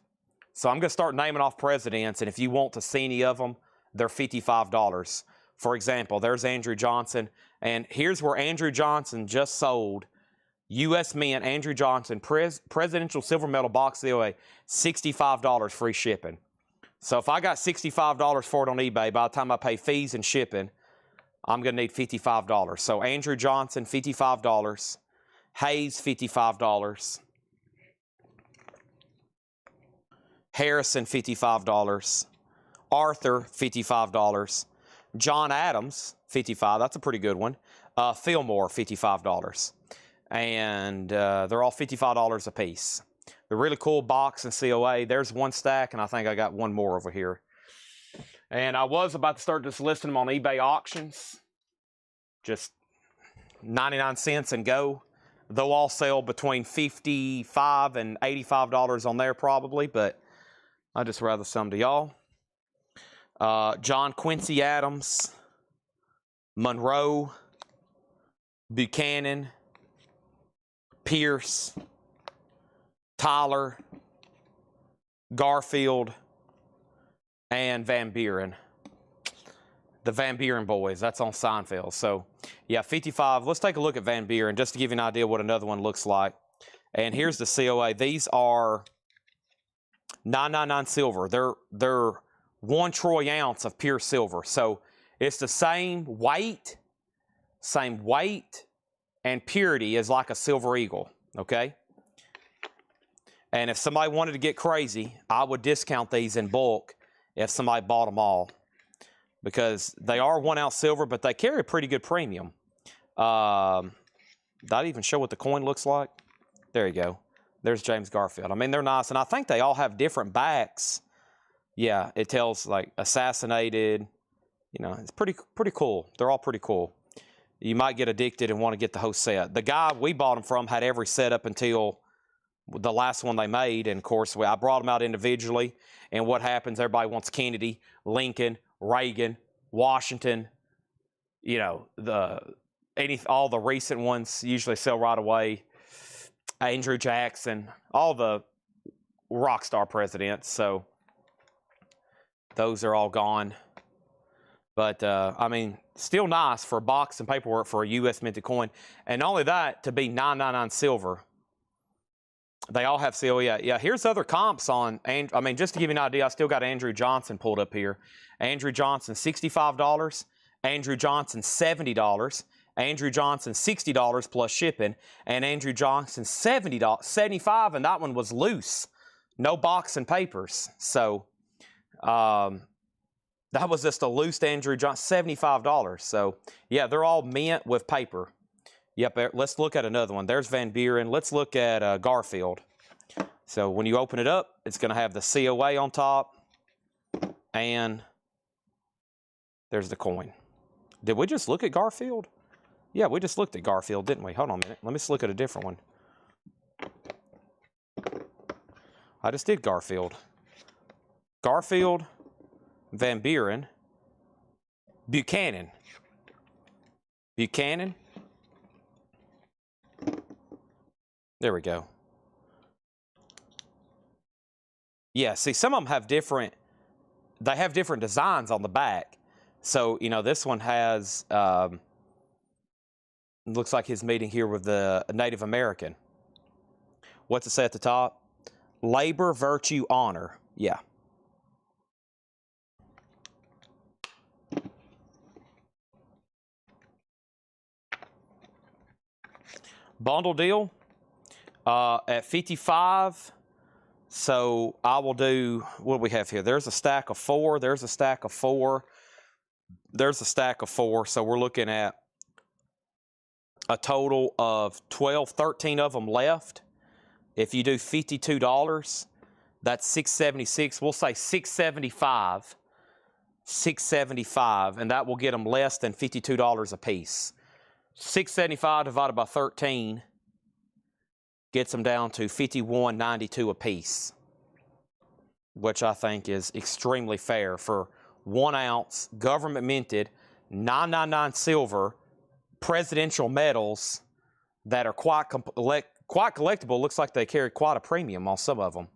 So I'm going to start naming off presidents, and if you want to see any of them, they're $55. For example, there's Andrew Johnson, and here's where Andrew Johnson just sold U.S. Mint Andrew Johnson Presidential Silver Medal Box COA, $65 free shipping. So if I got $65 for it on eBay, by the time I pay fees and shipping, I'm going to need $55. So Andrew Johnson, $55. Hayes, $55. Harrison, $55. Arthur, $55. John Adams, $55. That's a pretty good one. Fillmore, $55. And they're all $55 a piece. They're really cool box and COA. There's one stack, and I think I got one more over here. And I was about to start just listing them on eBay auctions. Just 99 cents and go. They'll all sell between $55 and $85 on there probably, but I'd just rather sell them to y'all. John Quincy Adams, Monroe, Buchanan, Pierce, Tyler, Garfield, and Van Buren. The Van Buren boys, that's on Seinfeld. So, yeah, 55. Let's take a look at Van Buren just to give you an idea what another one looks like. And here's the COA. These are 999 silver. They're 1 troy ounce of pure silver. So it's the same weight and purity as like a silver eagle, okay? And if somebody wanted to get crazy, I would discount these in bulk if somebody bought them all, because they are 1 ounce silver, but they carry a pretty good premium. Did I even show what the coin looks like? There you go. There's James Garfield. I mean, they're nice, and I think they all have different backs. Yeah, it tells like assassinated. You know, it's pretty cool. They're all pretty cool. You might get addicted and want to get the whole set. The guy we bought them from had every set up until the last one they made, and of course I brought them out individually. And what happens? Everybody wants Kennedy, Lincoln, Reagan, Washington. You know, all the recent ones usually sell right away. Andrew Jackson, all the rock star presidents. So those are all gone. But, I mean, still nice for a box and paperwork for a U.S. minted coin. And not only that, to be 999 silver. They all have COE. Yeah, here's other comps on, I mean, just to give you an idea, I still got Andrew Johnson pulled up here. Andrew Johnson, $65. Andrew Johnson, $70. Andrew Johnson, $60 plus shipping. And Andrew Johnson, $75, and that one was loose. No box and papers. So, that was just a loose Andrew Johnson, $75. So, yeah, they're all mint with paper. Yep, let's look at another one. There's Van Buren. Let's look at Garfield. So, when you open it up, it's going to have the COA on top. And there's the coin. Did we just look at Garfield? Yeah, we just looked at Garfield, didn't we? Hold on a minute. Let me just look at a different one. I just did Garfield. Garfield, Van Buren, Buchanan. Buchanan. There we go. Yeah, see, some of them have different, they have different designs on the back. So, you know, this one has, looks like his meeting here with the Native American. What's it say at the top? Labor, virtue, honor. Yeah. Bundle deal at 55. So I will do, what do we have here? There's a stack of 4. There's a stack of 4. There's a stack of 4. So we're looking at a total of 12, 13 of them left. If you do $52, that's $676. We'll say $675. $675, and that will get them less than $52 a piece. $675 divided by 13 gets them down to $51.92 a piece, which I think is extremely fair for 1 ounce government minted 999 silver presidential medals that are quite collectible. Looks like they carry quite a premium on some of them,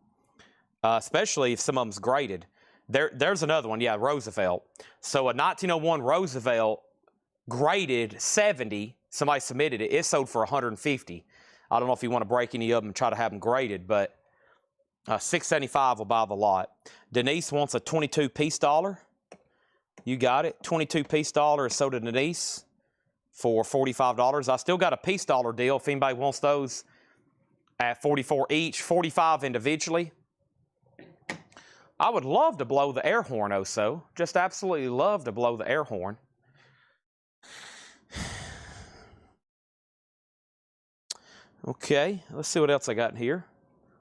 especially if some of them's graded. There's another one, yeah, Roosevelt. So a 1901 Roosevelt graded 70, somebody submitted it. It sold for 150. I don't know if you want to break any of them and try to have them graded, but $675 will buy the lot. Denise wants a 22-piece dollar. You got it. 22-piece dollar is sold to Denise for $45. I still got a piece dollar deal if anybody wants those at $44 each, $45 individually. I would love to blow the air horn, Oso. Just absolutely love to blow the air horn. Okay, let's see what else I got in here.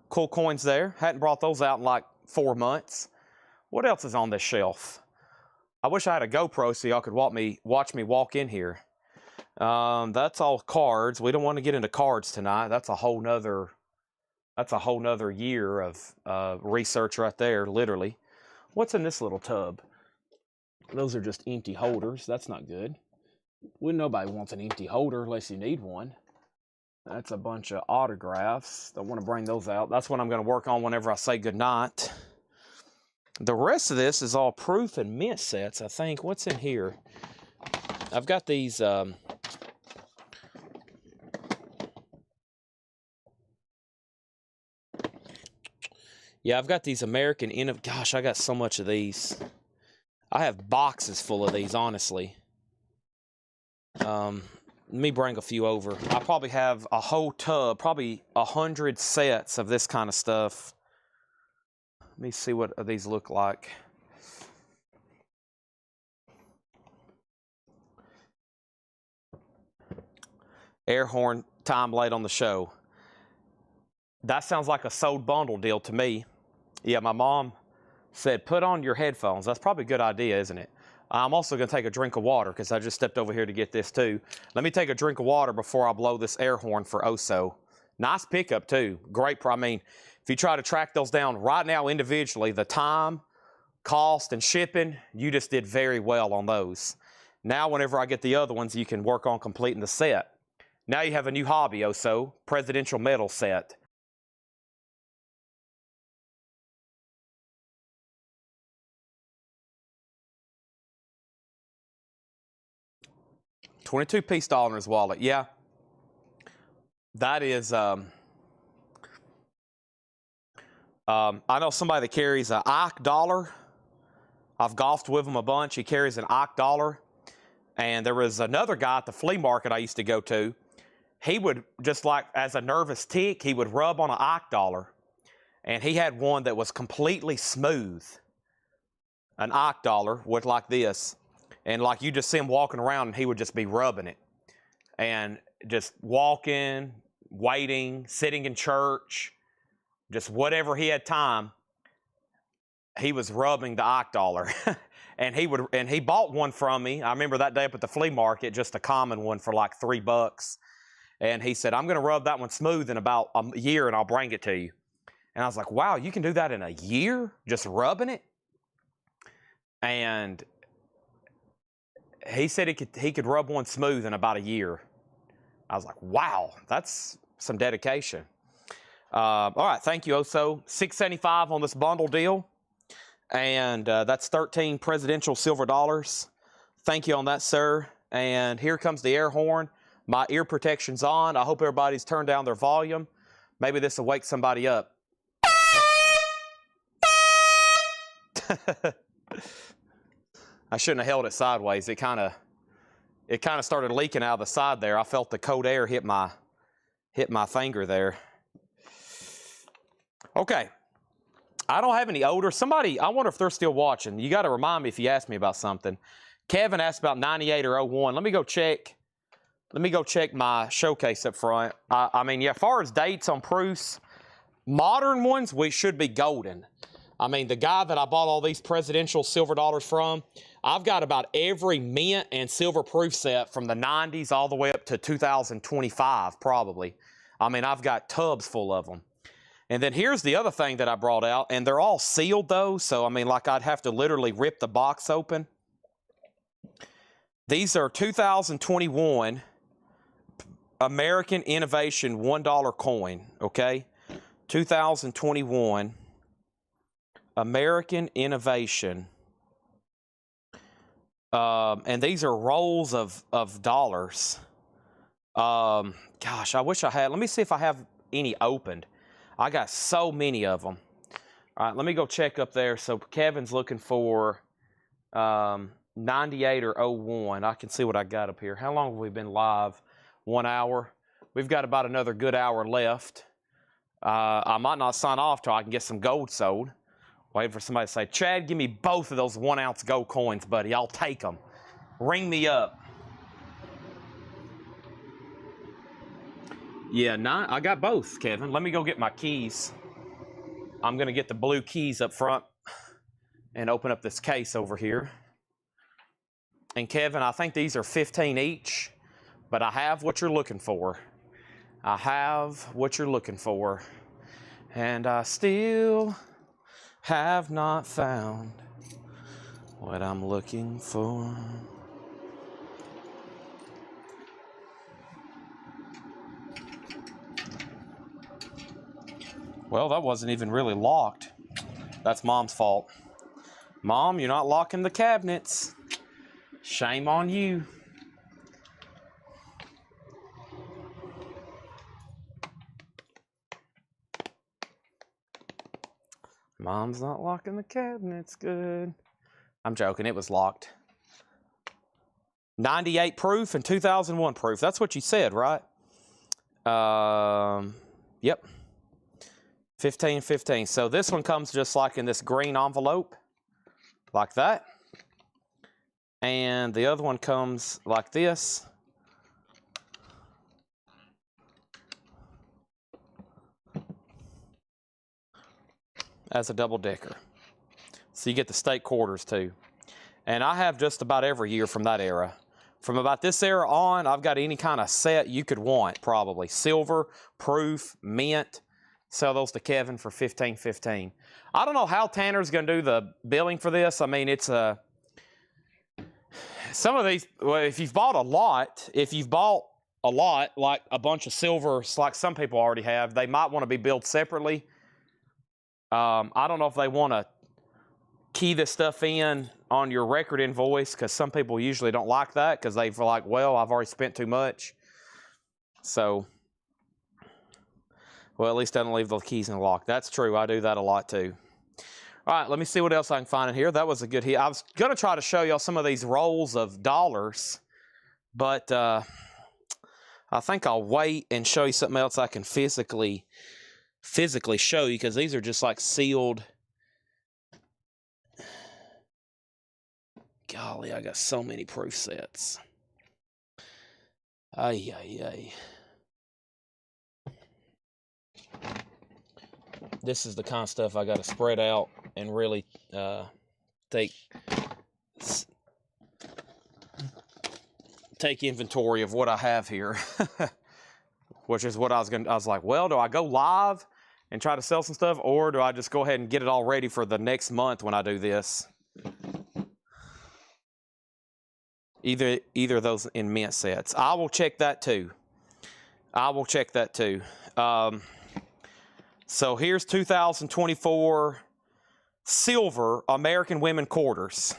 Cool coins there. Hadn't brought those out in like 4 months. What else is on this shelf? I wish I had a GoPro so y'all could watch me walk in here. That's all cards. We don't want to get into cards tonight. That's a whole nother year of research right there, literally. What's in this little tub? Those are just empty holders. That's not good. Nobody wants an empty holder unless you need one. That's a bunch of autographs. Don't want to bring those out. That's what I'm going to work on whenever I say goodnight. The rest of this is all proof and mint sets, I think. What's in here? I've got these... yeah, I've got these American... Gosh, I got so much of these. I have boxes full of these, honestly. Let me bring a few over. I probably have a whole tub, probably 100 sets of this kind of stuff. Let me see what these look like. Air horn time late on the show. That sounds like a sold bundle deal to me. Yeah, my mom said, put on your headphones. That's probably a good idea, isn't it? I'm also going to take a drink of water because I just stepped over here to get this too. Let me take a drink of water before I blow this air horn for Oso. Nice pickup too. Great. I mean, if you try to track those down right now individually, the time, cost, and shipping, you just did very well on those. Now, whenever I get the other ones, you can work on completing the set. Now you have a new hobby, Oso, presidential medal set. $22-piece dollar in his wallet. Yeah, that is. I know somebody that carries an Ike dollar. I've golfed with him a bunch. He carries an Ike dollar. And there was another guy at the flea market I used to go to. He would, just like as a nervous tick, he would rub on an Ike dollar. And he had one that was completely smooth. An Ike dollar with like this. And like you just see him walking around and he would just be rubbing it. And just walking, waiting, sitting in church, just whatever he had time, he was rubbing the Ike dollar. and he bought one from me. I remember that day up at the flea market, just a common one for like $3. And he said, I'm going to rub that one smooth in about a year and I'll bring it to you. And I was like, wow, you can do that in a year? Just rubbing it? And he said he could rub one smooth in about a year. I was like, wow, that's some dedication. All right, thank you, Oso. $6.75 on this bundle deal. And that's 13 presidential silver dollars. Thank you on that, sir. And here comes the air horn. My ear protection's on. I hope everybody's turned down their volume. Maybe this will wake somebody up. I shouldn't have held it sideways. It kind of started leaking out of the side there. I felt the cold air hit my finger there. Okay. I don't have any odor. Somebody, I wonder if they're still watching. You got to remind me if you ask me about something. Kevin asked about 98 or 01. Let me go check. Let me go check my showcase up front. I mean, yeah, as far as dates on proofs, modern ones, we should be golden. I mean, the guy that I bought all these presidential silver dollars from, I've got about every mint and silver proof set from the 90s all the way up to 2025, probably. I mean, I've got tubs full of them. And then here's the other thing that I brought out, and they're all sealed though, so I mean, like I'd have to literally rip the box open. These are 2021 American Innovation $1 coin, okay? 2021 American Innovation. And these are rolls of dollars. Gosh, I wish I had. Let me see if I have any opened. I got so many of them. All right, let me go check up there. So Kevin's looking for 98 or 01. I can see what I got up here. How long have we been live? 1 hour. We've got about another good hour left. I might not sign off till I can get some gold sold. Waiting for somebody to say, Chad, give me both of those 1 ounce gold coins, buddy. I'll take them. Ring me up. Yeah, I got both, Kevin. Let me go get my keys. I'm going to get the blue keys up front and open up this case over here. And Kevin, I think these are 15 each, but I have what you're looking for. I have what you're looking for. And I still have not found what I'm looking for. Well, that wasn't even really locked. That's Mom's fault. Mom, you're not locking the cabinets. Shame on you. Mom's not locking the cabinets good. I'm joking, it was locked. 98 proof and 2001 proof. That's what you said, right? Yep. 15. So this one comes just like in this green envelope, like that. And the other one comes like this. As a double decker. So you get the state quarters too. And I have just about every year from that era. From about this era on, I've got any kind of set you could want, probably. Silver, proof, mint. Sell those to Kevin for $15.15. I don't know how Tanner's going to do the billing for this. I mean, it's a... Some of these, well, if you've bought a lot, like a bunch of silver, like some people already have, they might want to be billed separately. I don't know if they want to key this stuff in on your record invoice, because some people usually don't like that, because they're like, well, I've already spent too much. So... Well, at least I don't leave the keys in the lock. That's true. I do that a lot too. All right, let me see what else I can find in here. That was a good hit. I was going to try to show y'all some of these rolls of dollars, but I think I'll wait and show you something else I can physically show you, because these are just like sealed. Golly, I got so many proof sets. Ay. This is the kind of stuff I got to spread out and really take inventory of what I have here. Which is what I was like, well, do I go live and try to sell some stuff, or do I just go ahead and get it all ready for the next month when I do this? Either of those in mint sets. I will check that too. So here's 2024 silver American women quarters.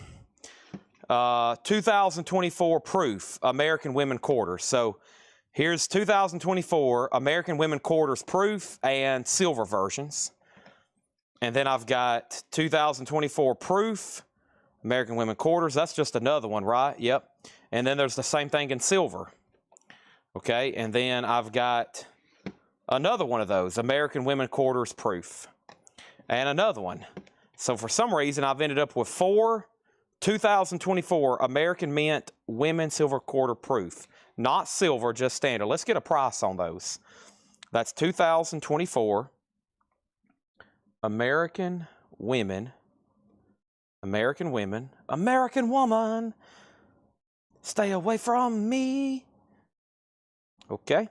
2024 proof American women quarters. So here's 2024 American women quarters proof and silver versions. And then I've got 2024 proof American women quarters. That's just another one, right? Yep. And then there's the same thing in silver. Okay. And then I've got another one of those American women quarters proof and another one. So for some reason, I've ended up with 4 2024 American Mint women silver quarter proof. Not silver, just standard. Let's get a price on those. That's 2024 American women. American woman, stay away from me. Okay.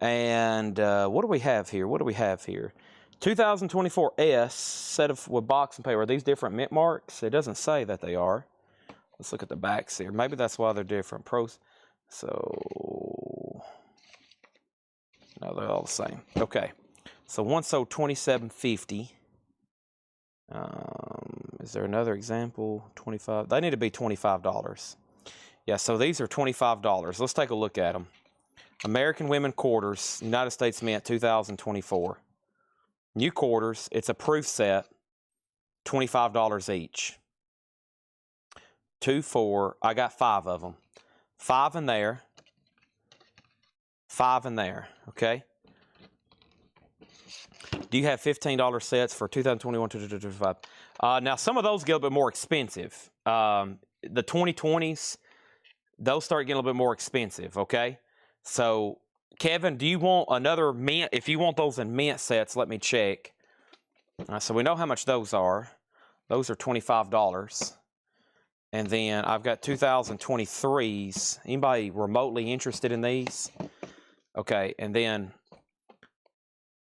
And what do we have here? 2024 S set of with box and paper. Are these different mint marks? It doesn't say that they are. Let's look at the backs here. Maybe that's why they're different. So no, they're all the same. Okay. So one sold $27.50. Is there another example? 25. They need to be $25. Yeah, so these are $25. Let's take a look at them. American women quarters, United States Mint 2024. New quarters, it's a proof set, $25 each. 2, 4, I got 5 of them. 5 in there, 5 in there, okay? Do you have $15 sets for 2021, 2025? Now, some of those get a little bit more expensive. The 2020s, those start getting a little bit more expensive, okay? So, Kevin, do you want another mint? If you want those in mint sets, let me check. So we know how much those are. Those are $25. And then I've got 2023s. Anybody remotely interested in these? Okay, and then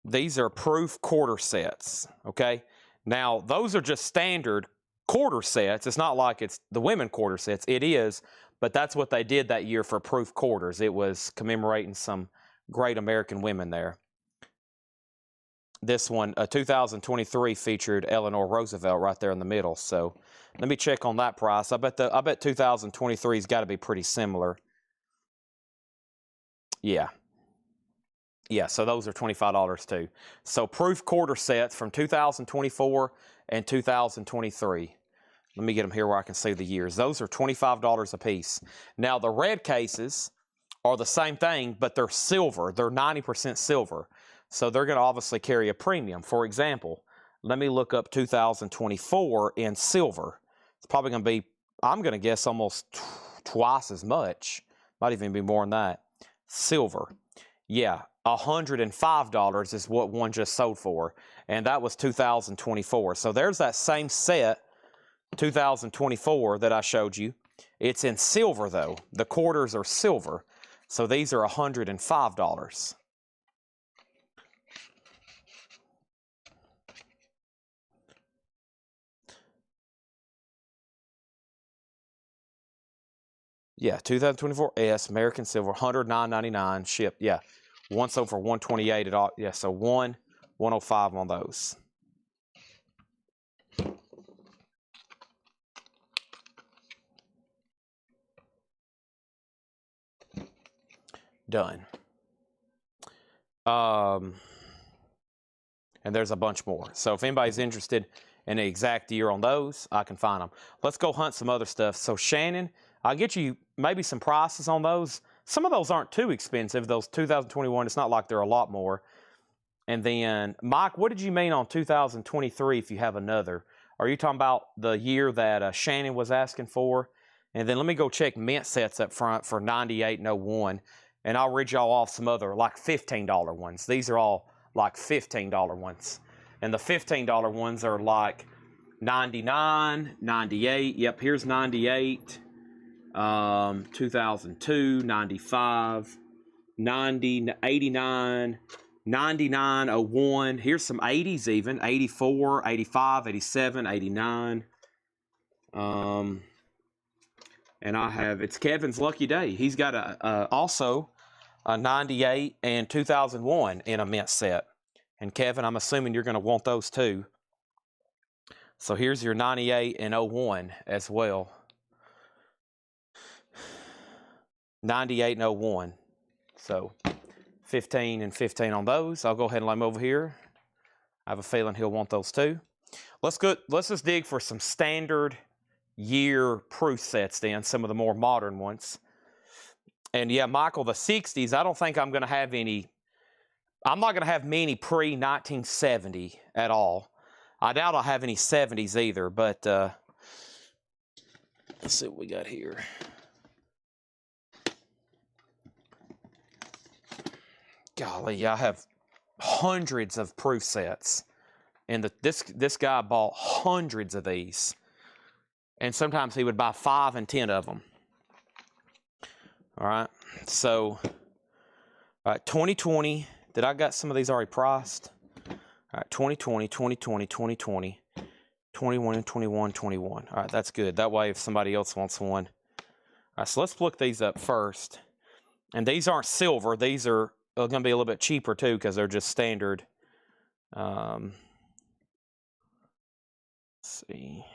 these are proof quarter sets, okay? Now, those are just standard quarter sets. It's not like it's the women quarter sets. It is, but that's what they did that year for proof quarters. It was commemorating some great American women there. This one, 2023, featured Eleanor Roosevelt right there in the middle. So let me check on that price. I bet 2023's got to be pretty similar. Yeah. Yeah, so those are $25 too. So proof quarter sets from 2024 and 2023. Let me get them here where I can see the years. Those are $25 a piece. Now, the red cases are the same thing, but they're silver. They're 90% silver. So they're going to obviously carry a premium. For example, let me look up 2024 in silver. It's probably going to be, I'm going to guess, almost twice as much. Might even be more than that. Silver. Yeah, $105 is what one just sold for. And that was 2024. So there's that same set, 2024, that I showed you. It's in silver, though. The quarters are silver. So these are $105. Yeah, 2024 S, American silver, $109.99 shipped. Yeah, one sold for $128 at all. Yeah, so $105 on those. Done. And there's a bunch more. So if anybody's interested in the exact year on those, I can find them. Let's go hunt some other stuff. So Shannon, I'll get you maybe some prices on those. Some of those aren't too expensive. Those 2021, it's not like they're a lot more. And then, Mike, what did you mean on 2023 if you have another? Are you talking about the year that Shannon was asking for? And then let me go check mint sets up front for 98 and 01. And I'll read y'all off some other like $15 ones. These are all like $15 ones. And the $15 ones are like 99, 98. Yep, here's 98. 2002, 95, 90, 89, 99, 01. Here's some 80s even, 84, 85, 87, 89. And I have, it's Kevin's lucky day. He's got also a 98 and 2001 in a mint set. And Kevin, I'm assuming you're going to want those too. So here's your 98 and 01 as well. 98 and 01. So 15 and 15 on those. I'll go ahead and lay them over here. I have a feeling he'll want those too. Let's just dig for some standard year proof sets then, some of the more modern ones. And yeah, Michael, the 60s, I don't think I'm going to have any. I'm not going to have many pre-1970 at all. I doubt I'll have any 70s either, but let's see what we got here. Golly, I have hundreds of proof sets. And this guy bought hundreds of these. And sometimes he would buy 5 and 10 of them. All right, so 2020. Did I got some of these already priced? All right, 2020, 2020, 2020, 21 and 21, 21. All right, that's good. That way if somebody else wants one. All right, so let's look these up first. And these aren't silver. These are going to be a little bit cheaper too because they're just standard. Let's see.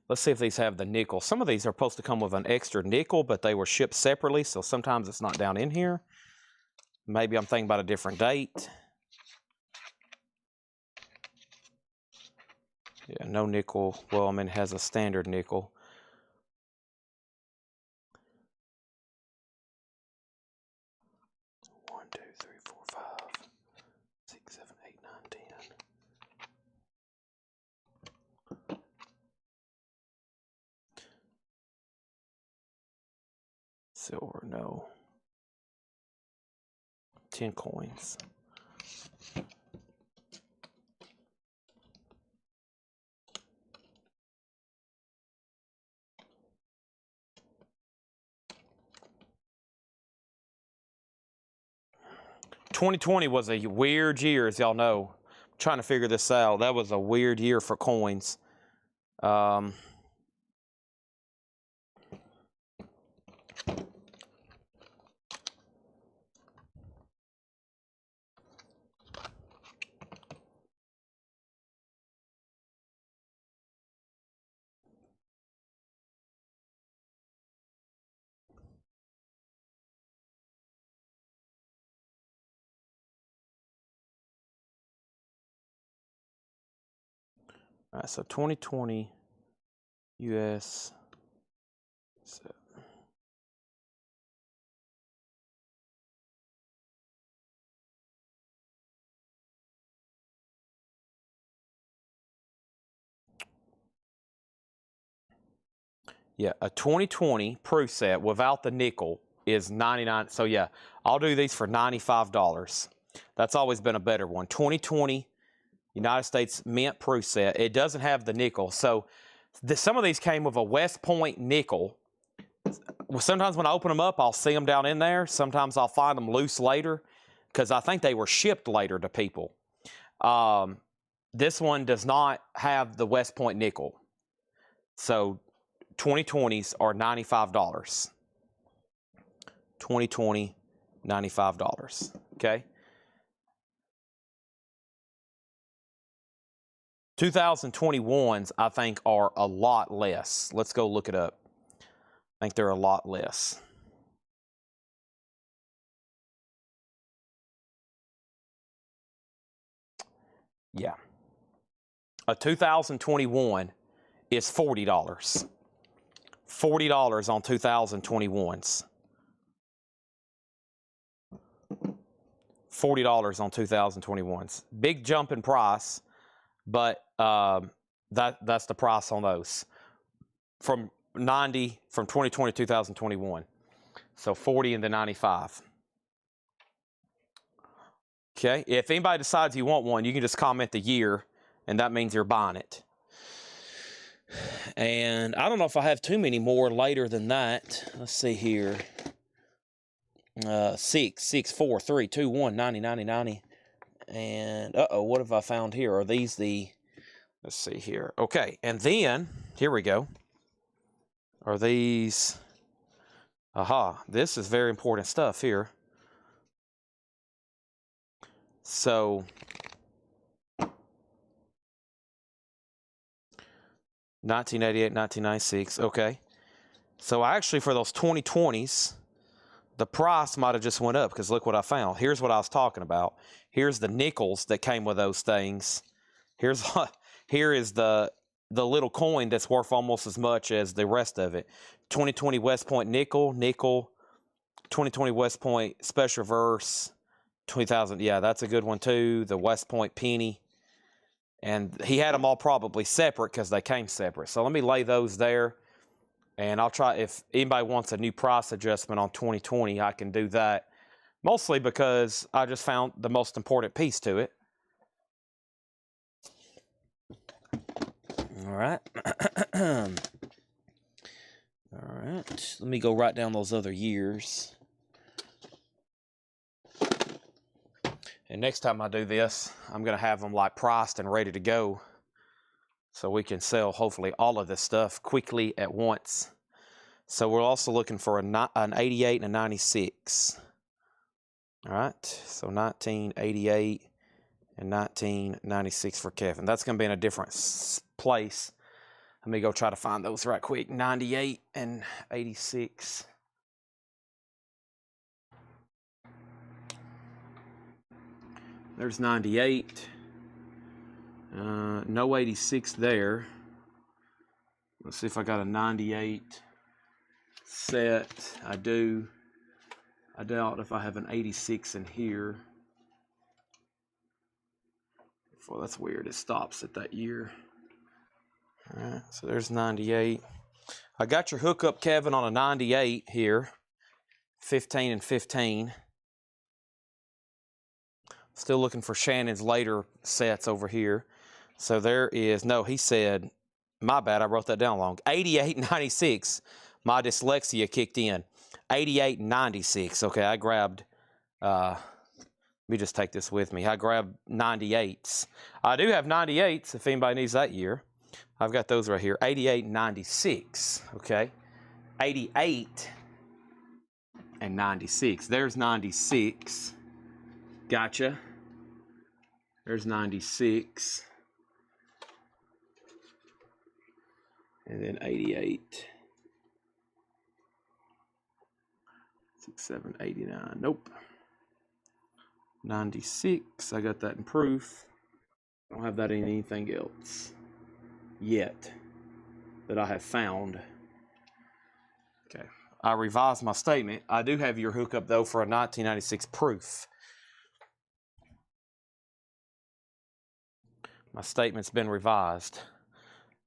Let's see if these have the nickel. Some of these are supposed to come with an extra nickel, but they were shipped separately, so sometimes it's not down in here. Maybe I'm thinking about a different date. Yeah, no nickel. Well, I mean, it has a standard nickel. One, two, three, four, 5, 6, 7, 8, 9, 10. Silver, no. 10 coins. $2020 was a weird year, as y'all know. I'm trying to figure this out. That was a weird year for coins. All right, so 2020 US. So yeah, a 2020 proof set without the nickel is $99. So yeah, I'll do these for $95. That's always been a better one. 2020 United States Mint proof set. It doesn't have the nickel. So some of these came with a West Point nickel. Sometimes when I open them up, I'll see them down in there. Sometimes I'll find them loose later because I think they were shipped later to people. This one does not have the West Point nickel. So 2020s are $95. 2020, $95. Okay. 2021s, I think, are a lot less. Let's go look it up. I think they're a lot less. Yeah. A 2021 is $40. $40 on 2021s. $40 on 2021s. Big jump in price, but that's the price on those. From 2020 to 2021. So 40 and the 95. Okay, if anybody decides you want one, you can just comment the year, and that means you're buying it. And I don't know if I have too many more later than that. Let's see here. 6, 6, 4, 3, 2, 1, 90, 90, 90. And, what have I found here? Are these the... Let's see here. Okay, and then, here we go. Are these... Aha, this is very important stuff here. So, 1988, 1996, okay. So actually for those 2020s, the price might have just went up because look what I found. Here's what I was talking about. Here's the nickels that came with those things. Here is the little coin that's worth almost as much as the rest of it. 2020 West Point nickel, 2020 West Point special reverse, 20,000. Yeah, that's a good one too. The West Point penny. And he had them all probably separate because they came separate. So let me lay those there. And I'll try, if anybody wants a new price adjustment on 2020, I can do that. Mostly because I just found the most important piece to it. All right. All right. Let me go write down those other years. And next time I do this, I'm going to have them like priced and ready to go. So we can sell hopefully all of this stuff quickly at once. So we're also looking for an 88 and a 96. All right. So 1988 and 1996 for Kevin. That's going to be in a different place. Let me go try to find those right quick. 98 and 86. There's 98. No 86 there. Let's see if I got a 98 set. I do. I doubt if I have an 86 in here. Well, that's weird. It stops at that year. All right, so there's 98. I got your hookup, Kevin, on a 98 here. 15 and 15. Still looking for Shannon's later sets over here. So there is, no, he said, my bad, I wrote that down wrong. 88 and 96. My dyslexia kicked in. 88 and 96. Okay, I grabbed, let me just take this with me. I grabbed 98s. I do have 98s if anybody needs that year. I've got those right here. 88 and 96. Okay. 88 and 96. There's 96. Gotcha. There's 96. And then 88. 6, 7, 89. Nope. 96. I got that in proof. I don't have that in anything else yet that I have found. Okay. I revised my statement. I do have your hookup, though, for a 1996 proof. My statement's been revised.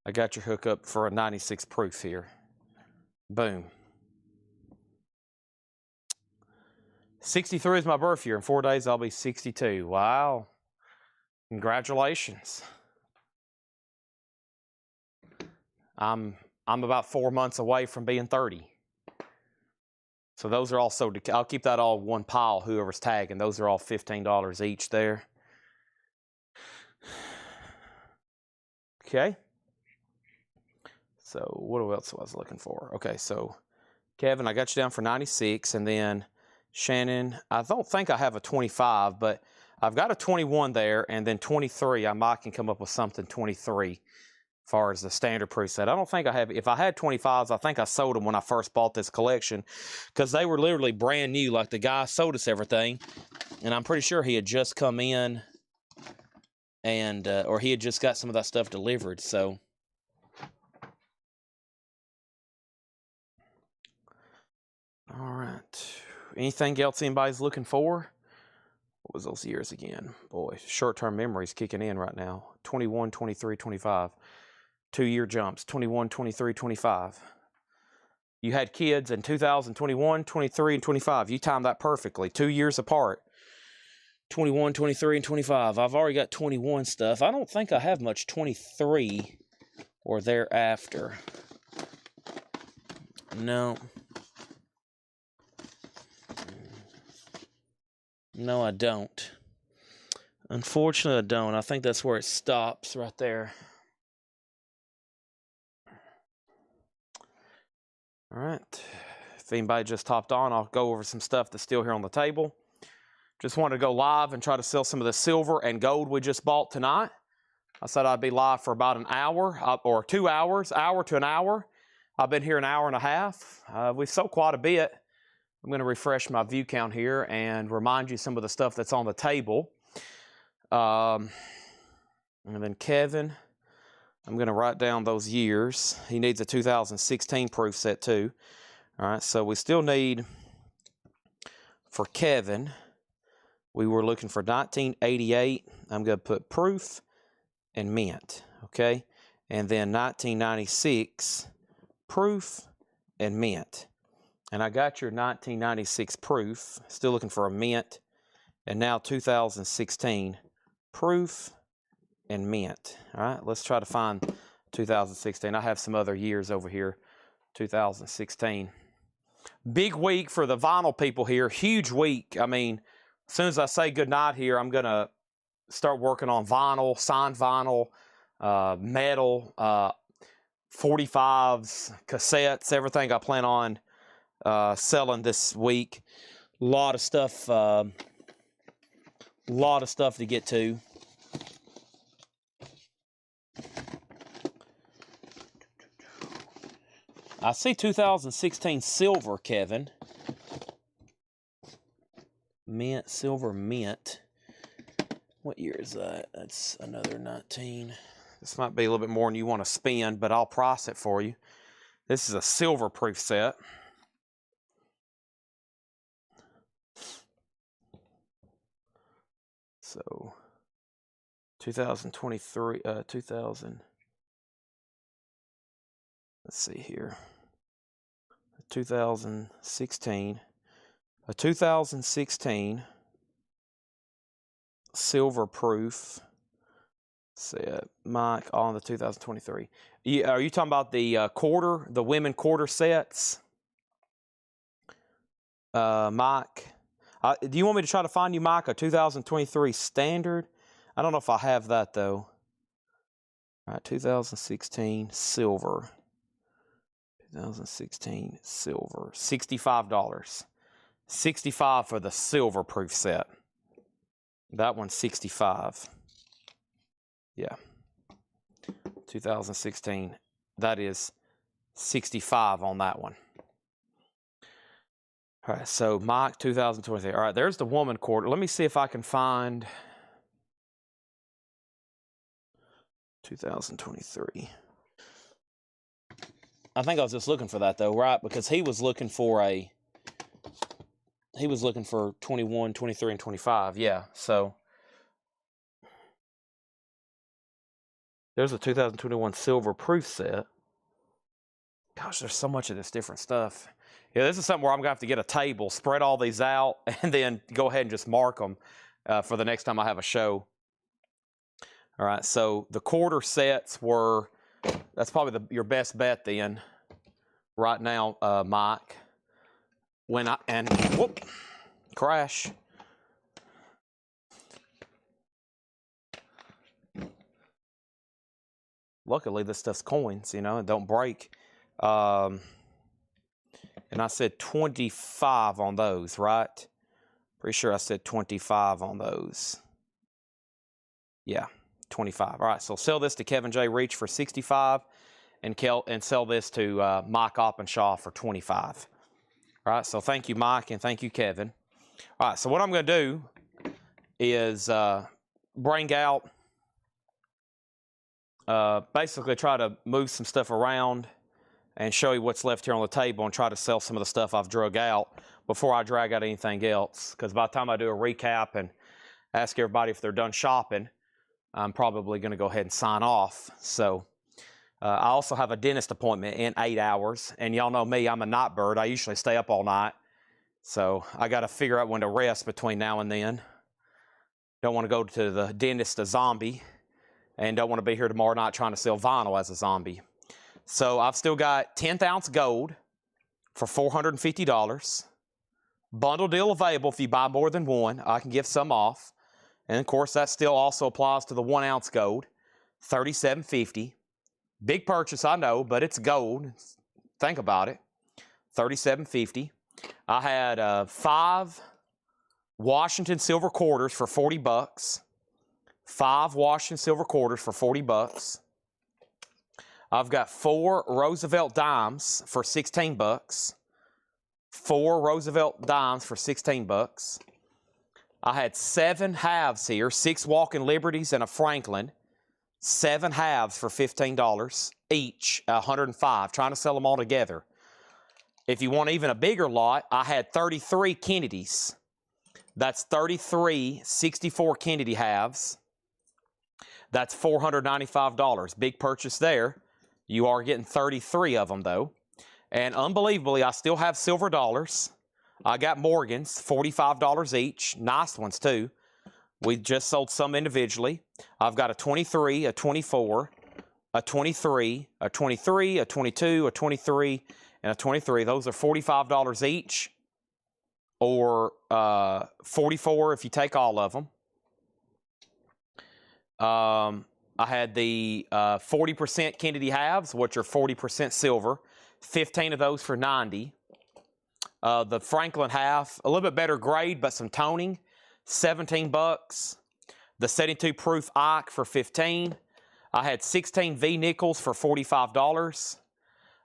I got your hookup for a 96 proof here. Boom. 63 is my birth year. In 4 days, I'll be 62. Wow. Congratulations. I'm about 4 months away from being 30. So those are also, I'll keep that all one pile, whoever's tagging. Those are all $15 each there. Okay. So what else was I looking for? Okay, so Kevin, I got you down for 96, and then Shannon, I don't think I have a 25, but I've got a 21 there, and then 23, I might can come up with something 23 as far as the standard proof set. I don't think I have, if I had 25s, I think I sold them when I first bought this collection because they were literally brand new. Like the guy sold us everything, and I'm pretty sure he had just come in and, or he had just got some of that stuff delivered, so. All right. Anything else anybody's looking for? What was those years again? Boy, short-term memory's kicking in right now. 21, 23, 25. 2-year jumps. 21, 23, 25. You had kids in 2021, 23, and 25. You timed that perfectly. 2 years apart. 21, 23, and 25. I've already got 21 stuff. I don't think I have much 23 or thereafter. No. No, I don't. Unfortunately, I don't. I think that's where it stops right there. All right. If anybody just hopped on, I'll go over some stuff that's still here on the table. Just wanted to go live and try to sell some of the silver and gold we just bought tonight. I said I'd be live for about an hour or 2 hours, hour to an hour. I've been here an hour and a half. We've sold quite a bit. I'm going to refresh my view count here and remind you some of the stuff that's on the table. And then Kevin, I'm going to write down those years. He needs a 2016 proof set too. All right, so we still need, for Kevin, we were looking for 1988. I'm going to put proof and mint, okay? And then 1996, proof and mint. And I got your 1996 proof, still looking for a mint. And now 2016, proof and mint. All right, let's try to find 2016. I have some other years over here, 2016. Big week for the vinyl people here, huge week. I mean, as soon as I say goodnight here, I'm going to start working on vinyl, signed vinyl, metal, 45s, cassettes, everything I plan on selling this week. A lot of stuff to get to. I see 2016 silver, Kevin. Mint, silver mint. What year is that? That's another 19. This might be a little bit more than you want to spend, but I'll price it for you. This is a silver proof set. So 2023, 2000. Let's see here. 2016. A 2016 silver proof set, Mike, on the 2023. Are you talking about the the women quarter sets? Mike, do you want me to try to find you, Mike, a 2023 standard? I don't know if I have that, though. All right, 2016 silver. 2016 silver, $65. $65 for the silver proof set. That one's $65. Yeah. 2016. That is $65 on that one. All right, so Mike, 2023. All right, there's the woman quarter. Let me see if I can find 2023. I think I was just looking for that, though, right? Because he was looking for 21, 23, and 25. Yeah, so there's a 2021 silver proof set. Gosh, there's so much of this different stuff. Yeah, this is something where I'm going to have to get a table, spread all these out, and then go ahead and just mark them for the next time I have a show. All right, so the quarter sets were, that's probably your best bet then, right now, Mike. Whoop, crash. Luckily, this stuff's coins, you know, and don't break. And I said 25 on those, right? Pretty sure I said 25 on those. Yeah, 25. All right, so sell this to Kevin J. Reach for 65 and sell this to Mike Oppenshaw for 25. All right, so thank you, Mike, and thank you, Kevin. All right, so what I'm going to do is bring out, basically try to move some stuff around and show you what's left here on the table and try to sell some of the stuff I've drug out before I drag out anything else. Because by the time I do a recap and ask everybody if they're done shopping, I'm probably going to go ahead and sign off. So I also have a dentist appointment in 8 hours. And y'all know me, I'm a night bird. I usually stay up all night. So I got to figure out when to rest between now and then. Don't want to go to the dentist a zombie. And don't want to be here tomorrow night trying to sell vinyl as a zombie. So I've still got 10th ounce gold for $450. Bundle deal available if you buy more than one. I can give some off. And of course, that still also applies to the 1 ounce gold, $37.50. Big purchase, I know, but it's gold. Think about it. $37.50. I had 5 Washington silver quarters for $40. 5 Washington silver quarters for $40. I've got 4 Roosevelt dimes for $16. 4 Roosevelt dimes for $16. I had 7 halves here, 6 Walking Liberties and a Franklin. 7 halves for $15 each, 105, trying to sell them all together. If you want even a bigger lot, I had 33 Kennedys. That's 33 64 Kennedy halves. That's $495. Big purchase there. You are getting 33 of them, though. And unbelievably, I still have silver dollars. I got Morgans, $45 each. Nice ones, too. We just sold some individually. I've got a 23, a 24, a 23, a 23, a 22, a 23, and a 23. Those are $45 each, or $44 if you take all of them. I had the 40% Kennedy halves, which are 40% silver. 15 of those for $90. The Franklin half, a little bit better grade, but some toning, $17. The 72 proof Ike for $15. I had 16 V nickels for $45.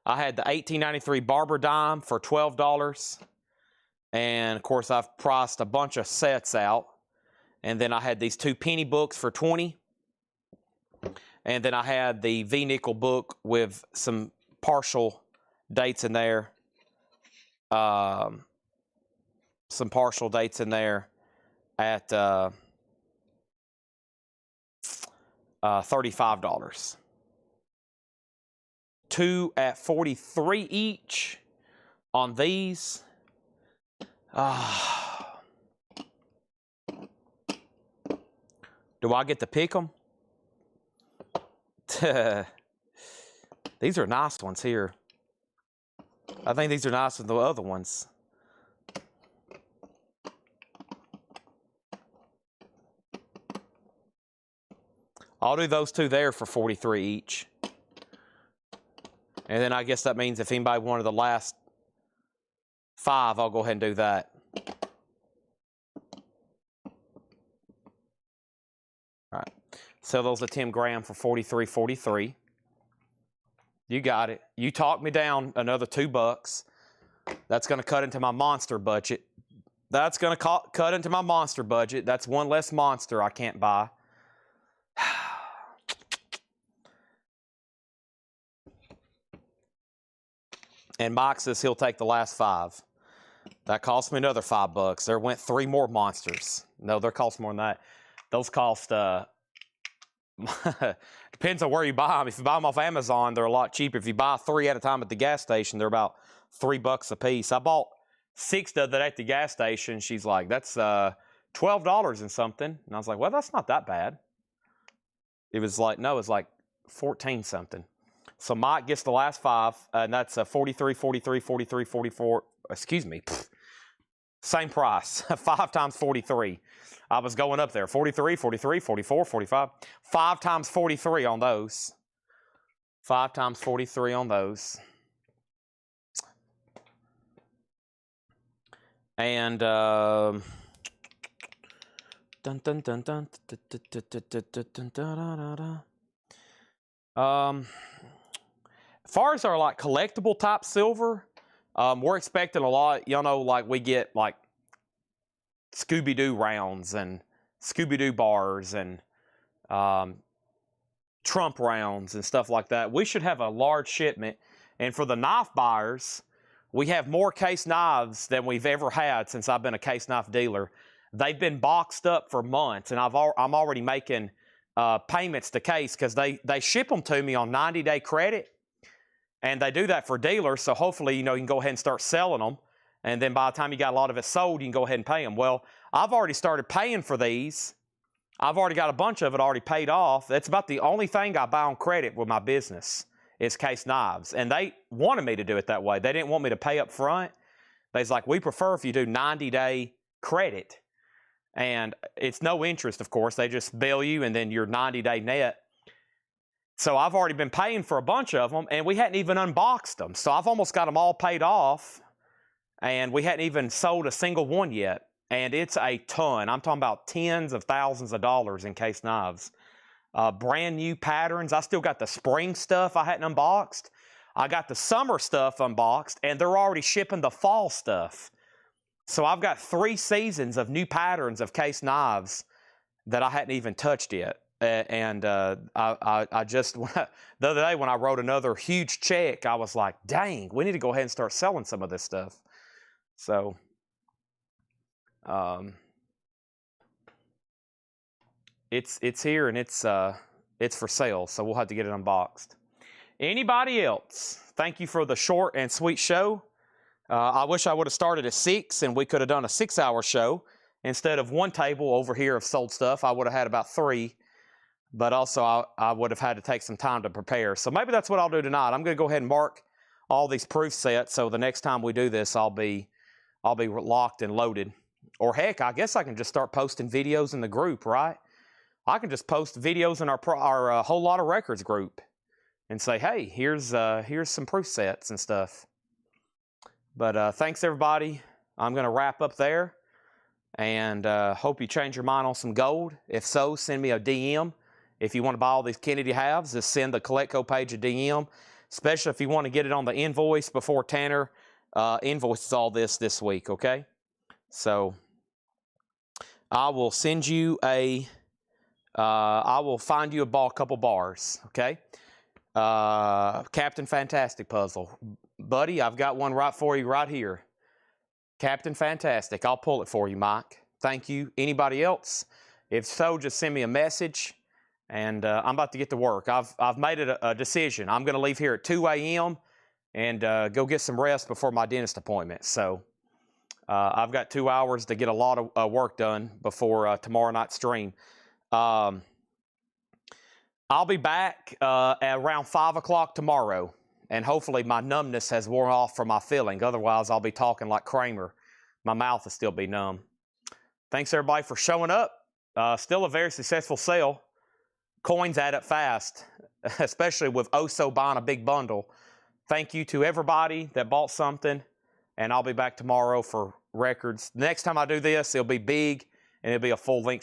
I had the 1893 Barber dime for $12. And of course, I've priced a bunch of sets out. And then I had these 2 penny books for $20. And then I had the V nickel book with some partial dates in there. Some partial dates in there at $35. 2 at $43 each on these. Do I get to pick them? These are nice ones here. I think these are nicer than the other ones. I'll do those 2 there for $43 each. And then I guess that means if anybody wanted the last 5, I'll go ahead and do that. All right. Sell those at 10 grand for $43.43. You got it. You talked me down another $2. That's going to cut into my monster budget. That's going to cut into my monster budget. That's one less monster I can't buy. And Mike says he'll take the last 5. That cost me another $5. There went 3 more monsters. No, they cost more than that. Those cost, depends on where you buy them. If you buy them off Amazon, they're a lot cheaper. If you buy 3 at a time at the gas station, they're about $3 a piece. I bought 6 of that at the gas station. She's like, that's $12 and something. And I was like, well, that's not that bad. It was like, no, it was like 14 something. So Mike gets the last 5, and that's 43, 43, 43, 44. Excuse me. Same price. 5 times 43. I was going up there. 43, 43, 44, 45. 5 times 43 on those. 5 times 43 on those. And dun dun dun dun dun dun dun dun. As far as our like collectible type silver, we're expecting a lot. You know, like we get like Scooby-Doo rounds and Scooby-Doo bars and Trump rounds and stuff like that. We should have a large shipment. And for the knife buyers, we have more case knives than we've ever had since I've been a case knife dealer. They've been boxed up for months, and I'm already making payments to case because they ship them to me on 90-day credit. And they do that for dealers, so hopefully, you know, you can go ahead and start selling them. And then by the time you got a lot of it sold, you can go ahead and pay them. Well, I've already started paying for these. I've already got a bunch of it already paid off. That's about the only thing I buy on credit with my business is case knives. And they wanted me to do it that way. They didn't want me to pay up front. They was like, we prefer if you do 90-day credit. And it's no interest, of course. They just bill you and then your 90-day net. So I've already been paying for a bunch of them, and we hadn't even unboxed them. So I've almost got them all paid off. and we hadn't even sold a single one yet. And it's a ton. I'm talking about tens of thousands of dollars in case knives. Brand new patterns. I still got the spring stuff I hadn't unboxed. I got the summer stuff unboxed, and they're already shipping the fall stuff. So I've got 3 seasons of new patterns of case knives that I hadn't even touched yet. I just, the other day when I wrote another huge check, I was like, dang, we need to go ahead and start selling some of this stuff. So, it's here, and it's for sale, so we'll have to get it unboxed. Anybody else? Thank you for the short and sweet show. I wish I would have started at 6 and we could have done a 6-hour show. Instead of one table over here of sold stuff, I would have had about 3. But also I would have had to take some time to prepare. So maybe that's what I'll do tonight. I'm going to go ahead and mark all these proof sets, so the next time we do this, I'll be locked and loaded. Or heck, I guess I can just start posting videos in the group, right? I can just post videos in our whole lot of records group and say, hey, here's some proof sets and stuff. But thanks, everybody. I'm going to wrap up there, and hope you change your mind on some gold. If so, send me a DM. If you want to buy all these Kennedy halves, just send the Collectible page a DM, especially if you want to get it on the invoice before Tanner invoices all this week, okay? So I will send you I will find you a couple bars, okay? Captain Fantastic puzzle. Buddy, I've got one right for you right here. Captain Fantastic. I'll pull it for you, Mike. Thank you. Anybody else? If so, just send me a message, and I'm about to get to work. I've made it a decision. I'm going to leave here at 2 a.m. and go get some rest before my dentist appointment. So I've got 2 hours to get a lot of work done before tomorrow night's stream. I'll be back at around 5 o'clock tomorrow, and hopefully my numbness has worn off from my feeling. Otherwise, I'll be talking like Kramer. My mouth will still be numb. Thanks, everybody, for showing up. Still a very successful sale. Coins add up fast, especially with Oso buying a big bundle. Thank you to everybody that bought something, and I'll be back tomorrow for records. Next time I do this, it'll be big, and it'll be a full-length show.